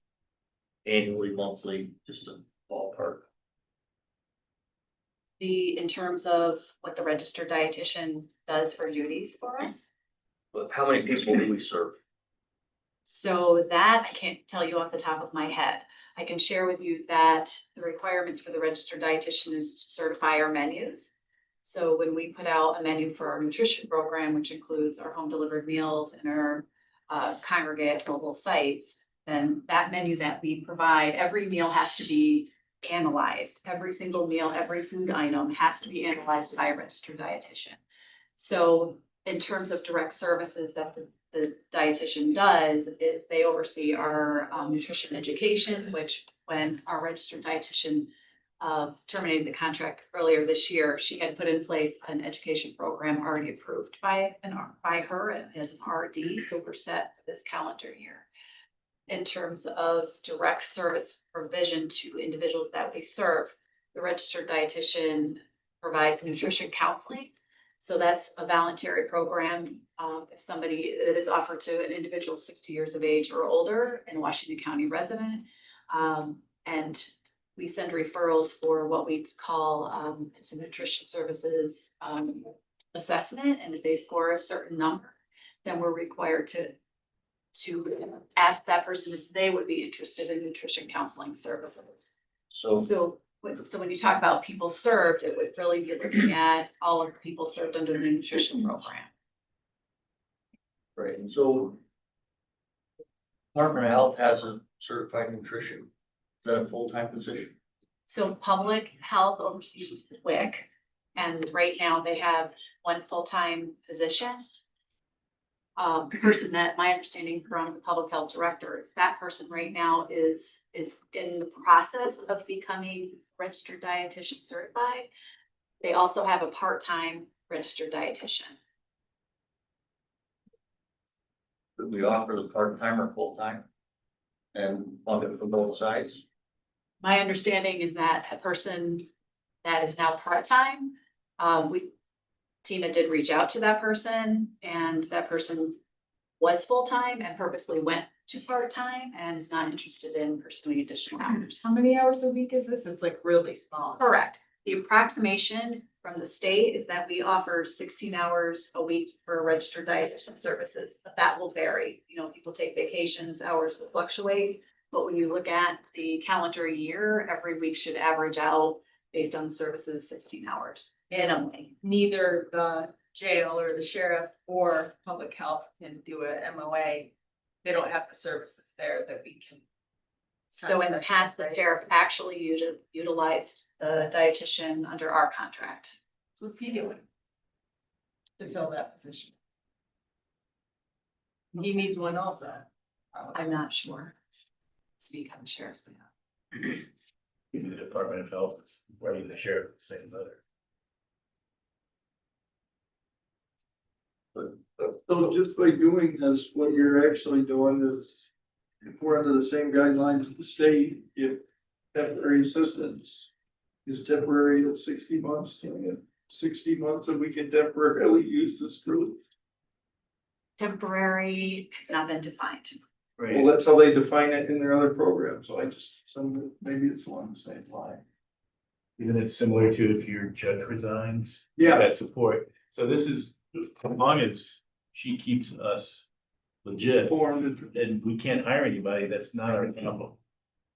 annually, monthly, just a ballpark? In terms of what the registered dietitian does for duties for us. But how many people do we serve? So that I can't tell you off the top of my head. I can share with you that the requirements for the registered dietitian is to certify our menus. So when we put out a menu for our nutrition program, which includes our home delivered meals and our congregate mobile sites, then that menu that we provide, every meal has to be analyzed. Every single meal, every food item has to be analyzed by a registered dietitian. So in terms of direct services that the dietitian does is they oversee our nutrition education, which when our registered dietitian terminated the contract earlier this year, she had put in place an education program already approved by her as an RD, so we're set for this calendar year. In terms of direct service provision to individuals that we serve, the registered dietitian provides nutrition counseling. So that's a voluntary program. If it's offered to an individual 60 years of age or older and Washington County resident. And we send referrals for what we call it's a nutrition services assessment. And if they score a certain number, then we're required to ask that person if they would be interested in nutrition counseling services. So when you talk about people served, it would really be looking at all of the people served under the nutrition program. Right, and so Department of Health has a certified nutrition. Is that a full-time position? So public health oversees WIC, and right now they have one full-time position. Person that my understanding from the public health director is that person right now is in the process of becoming registered dietitian certified. They also have a part-time registered dietitian. Could we offer the part-time or full-time? And fund it from both sides? My understanding is that a person that is now part-time, Tina did reach out to that person and that person was full-time and purposely went to part-time and is not interested in pursuing additional hours. How many hours a week is this? It's like really small. Correct. The approximation from the state is that we offer 16 hours a week for registered dietitian services, but that will vary. You know, people take vacations, hours will fluctuate. But when you look at the calendar year, every week should average out based on services, 16 hours minimally. Neither the jail or the sheriff or public health can do a MOA. They don't have the services there that we can. So in the past, the sheriff actually utilized the dietitian under our contract. So what's he doing? To fill that position? He needs one also. I'm not sure. Speak on the sheriff's behalf. The Department of Health is writing the sheriff the same letter. So just by doing this, what you're actually doing is, if we're under the same guidelines as the state, if temporary assistance is temporary at 60 months, 60 months, and we can temporarily use this group. Temporary has not been defined. Well, that's how they define it in their other programs, so maybe it's along the same line. Even it's similar to if your judge resigns. Yeah. That support. So this is, as long as she keeps us legit, Formed, and we can't hire anybody, that's not our problem.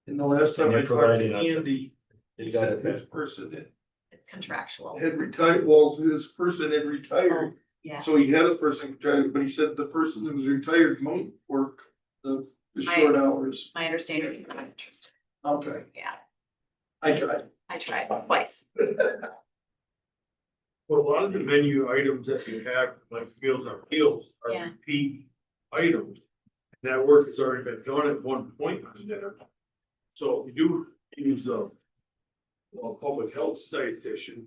and the last time I They're talked to providing us- Andy, They he got said it. this person It's contractual. had retired, well, this person had retired. Yeah. So he had a person retired, but he said the person that was retired might work the short hours. My understanding is you're not interested. Okay, Yeah, I tried. I tried twice. Well, a lot of the menu items that you have, like Meals on Wheels, are Yeah. repeat items. And that work has already been done at one point on there. So if you do use a public health dietitian,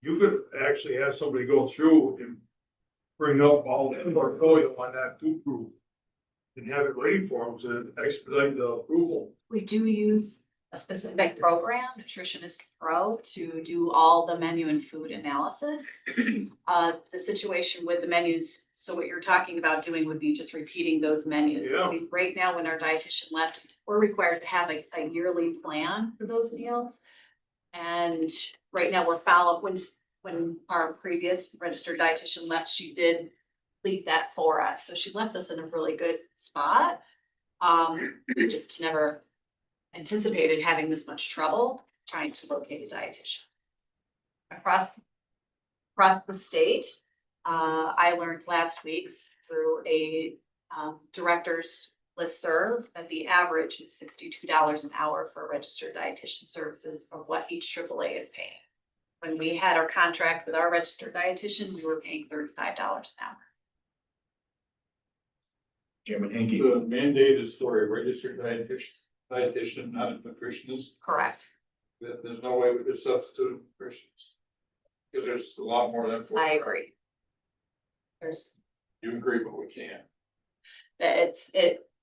you could actually have somebody go through and bring up all the portfolio on that food group and have it ready for them to expedite the approval. We do use a specific program, Nutritionist Pro, to do all the menu and food analysis. The situation with the menus, so what you're talking about doing would be just repeating those menus. Yeah. Right now, when our dietitian left, we're required to have a yearly plan for those meals. And right now, we're when our previous registered dietitian left, she did leave that for us. So she left us in a really good spot. We just never anticipated having this much trouble trying to locate a dietitian. Across the state, I learned last week through a director's listserv that the average is $62 an hour for registered dietitian services of what each AAA is paying. When we had our contract with our registered dietitian, we were paying $35 an hour. Chairman Henke. The mandate is for a registered dietitian, not a nutritionist. Correct. There's no way we could substitute a nutritionist. Because there's a lot more than. I agree. There's, You agree, but we can't. that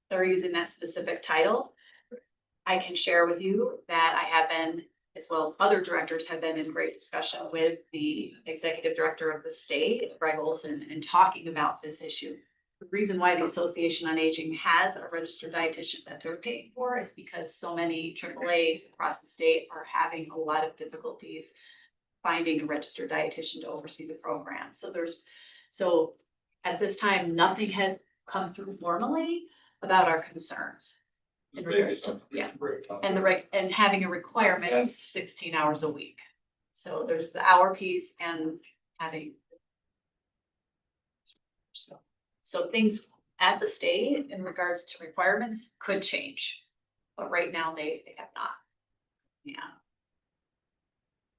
they're using that specific title. I can share with you that I have been, as well as other directors, have been in great discussion with the executive director of the state, Greg Olson, and talking about this issue. The reason why the Association on Aging has a registered dietitian that they're paying for is because so many AAAs across the state are having a lot of difficulties finding a registered dietitian to oversee the program. So at this time, nothing has come through formally about our concerns. In regards to, yeah, and having a requirement of 16 hours a week. So there's the hour piece and having. So things at the state in regards to requirements could change, but right now they have not. Yeah.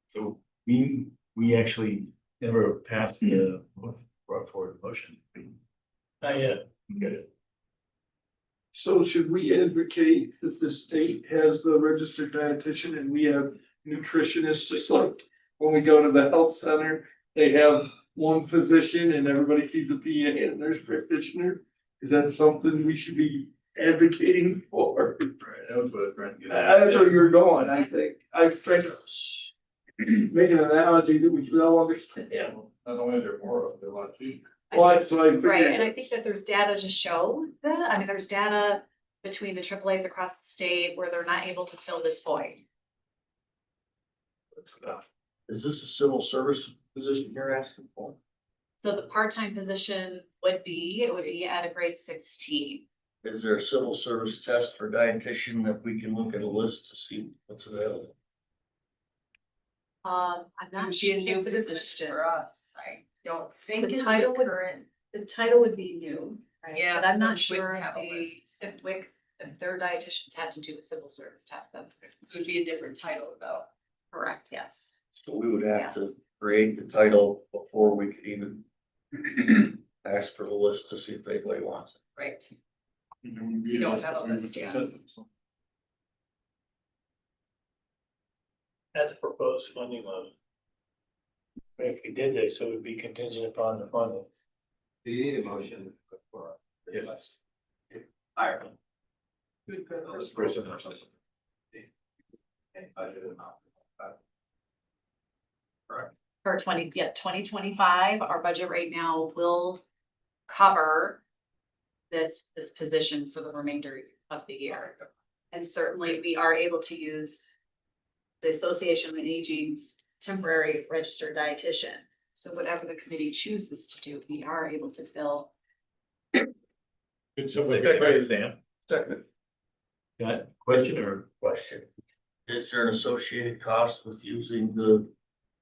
So we actually never passed the brought forward motion. Not yet. Good. So should we advocate that the state has the registered dietitian and we have nutritionists, just like when we go to the health center, they have one physician and everybody sees a PA and there's practitioner? Is that something we should be advocating for? Right, that was what I was trying to get. That's where you're going, I think. I was trying to make an analogy that we can all understand. Not only is there more of, they're a lot cheaper. Well, that's what I Right, and I figured. think that there's data to show that. I mean, there's data between the AAAs across the state where they're not able to fill this void. Is this a civil service position you're asking for? So the part-time position would be at a grade 16. Is there a civil service test for dietitian that we can look at a list to see what's available? I'm It not would sure. be a new It's position for us. I don't think The it's title the would- current. The title would be new, right? Yeah, But I'm so not we wouldn't sure have a list. if their dietitians have to do a civil service test. That's It would be a different title though. correct, yes. So we would have to create the title before we could even ask for the list to see if anybody wants it. Right. You don't have a list yet. At the proposed funding level. If we did this, it would be contingent upon the funding. Do you need a motion for? Yes. Ireland. First person. For 2025, our budget right now will cover this position for the remainder of the year. And certainly we are able to use the Association on Aging's temporary registered dietitian. So whatever the committee chooses to do, we are able to fill. Good, so right, Sam. Second. Got a question or? Question. Is there an associated cost with using the,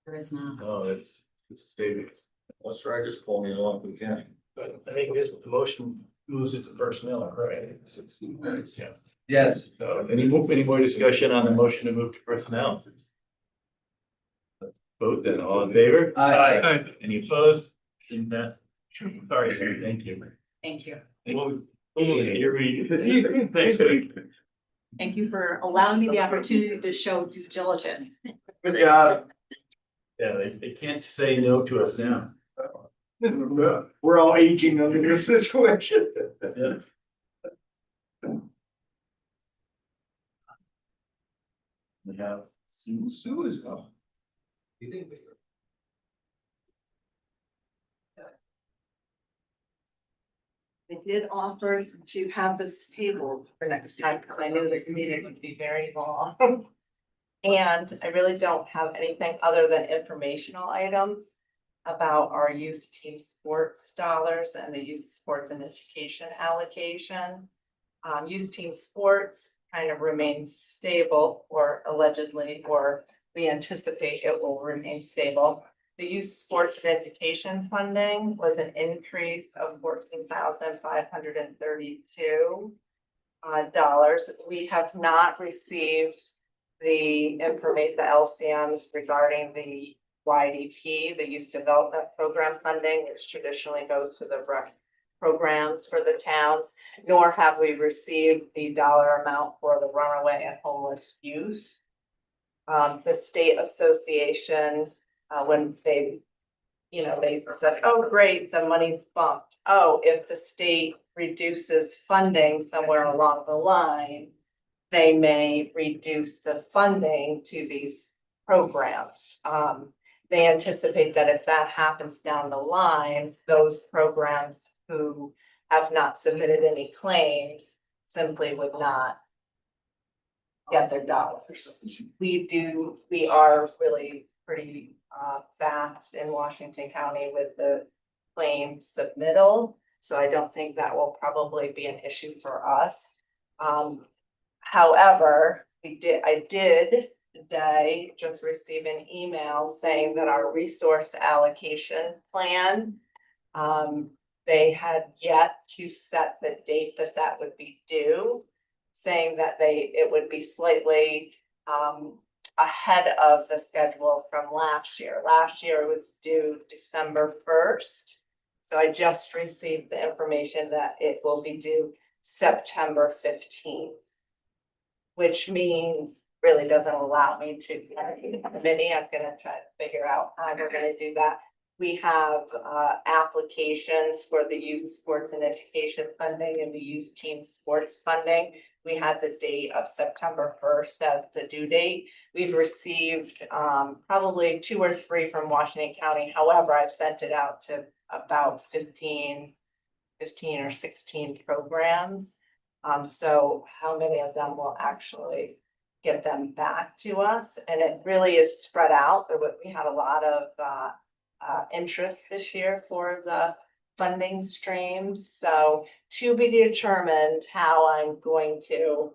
There is not. No, it's savings. let's try this pony along if we can. But I think this, the motion moves it to personnel, right? 16 minutes, yeah. Yes. So any more discussion on the motion to move to personnel? Let's vote then, all in favor? Aye. Any opposed? Didn't pass. Sorry, Sherry, thank you. Thank you. Thanks, Vic. Thank you for allowing me the opportunity to show due diligence. Good job. Yeah, they can't say no to us now. We're all aging under this situation. Yeah. We have Sue is up. I did offer to have this tabled for next time, because I knew this meeting would be very long. And I really don't have anything other than informational items about our youth team sports dollars and the youth sports and education allocation. Youth team sports kind of remains stable, or allegedly, or we anticipate it will remain stable. The youth sports and education funding was an increase of $14,532 dollars. We have not received the information, the LCMs regarding the YDP, the Youth Development Program funding, which traditionally goes to the rec programs for the towns, nor have we received the dollar amount for the runaway and homeless youth. The state association, when they, they said, oh, great, the money's bumped. Oh, if the state reduces funding somewhere along the line, they may reduce the funding to these programs. They anticipate that if that happens down the line, those programs who have not submitted any claims simply would not get their dollars. We are really pretty fast in Washington County with the claim submittal. So I don't think that will probably be an issue for us. However, I did today just receive an email saying that our resource allocation plan, they had yet to set the date that would be due, saying that it would be slightly ahead of the schedule from last year. Last year it was due December 1st. So I just received the information that it will be due September 15th. Which means really doesn't allow me to, committee, I'm gonna try to figure out how we're gonna do that. We have applications for the youth sports and education funding and the youth team sports funding. We had the date of September 1st as the due date. We've received probably 2 or 3 from Washington County. However, I've sent it out to about 15 or 16 programs. So how many of them will actually get them back to us? And it really is spread out. We had a lot of interest this year for the funding streams. So to be determined how I'm going to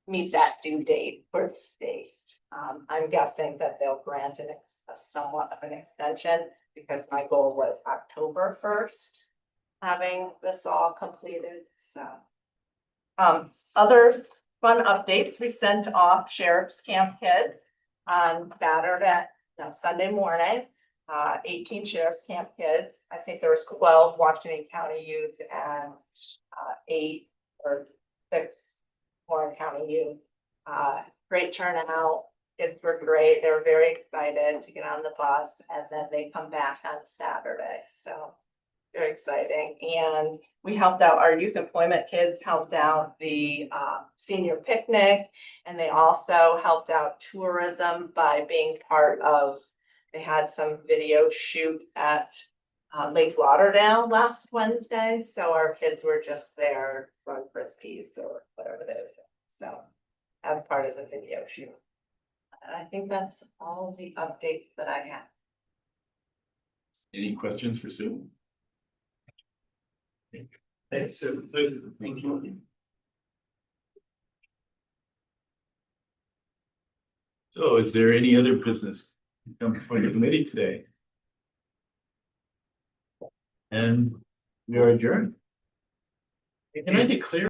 meet that due date for the state. I'm guessing that they'll grant a somewhat of an extension because my goal was October 1st. Having this all completed, so. Other fun updates, we sent off Sheriff's Camp kids on Sunday morning. 18 Sheriff's Camp kids. I think there was 12 Washington County youth and 8 or 6 Warren County youth. Great turnout. Kids were great. They were very excited to get on the bus, and then they come back on Saturday. So very exciting. And we helped out, our youth employment kids helped out the senior picnic, and they also helped out tourism by being part of, they had some video shoot at Lake Lauderdale last Wednesday. So our kids were just there throwing frisbees or whatever they were doing. So as part of the video shoot. And I think that's all the updates that I have. Any questions for Sue? Thanks, Sue. Thank you. So is there any other business to come before the committee today? And we are adjourned. Can I declare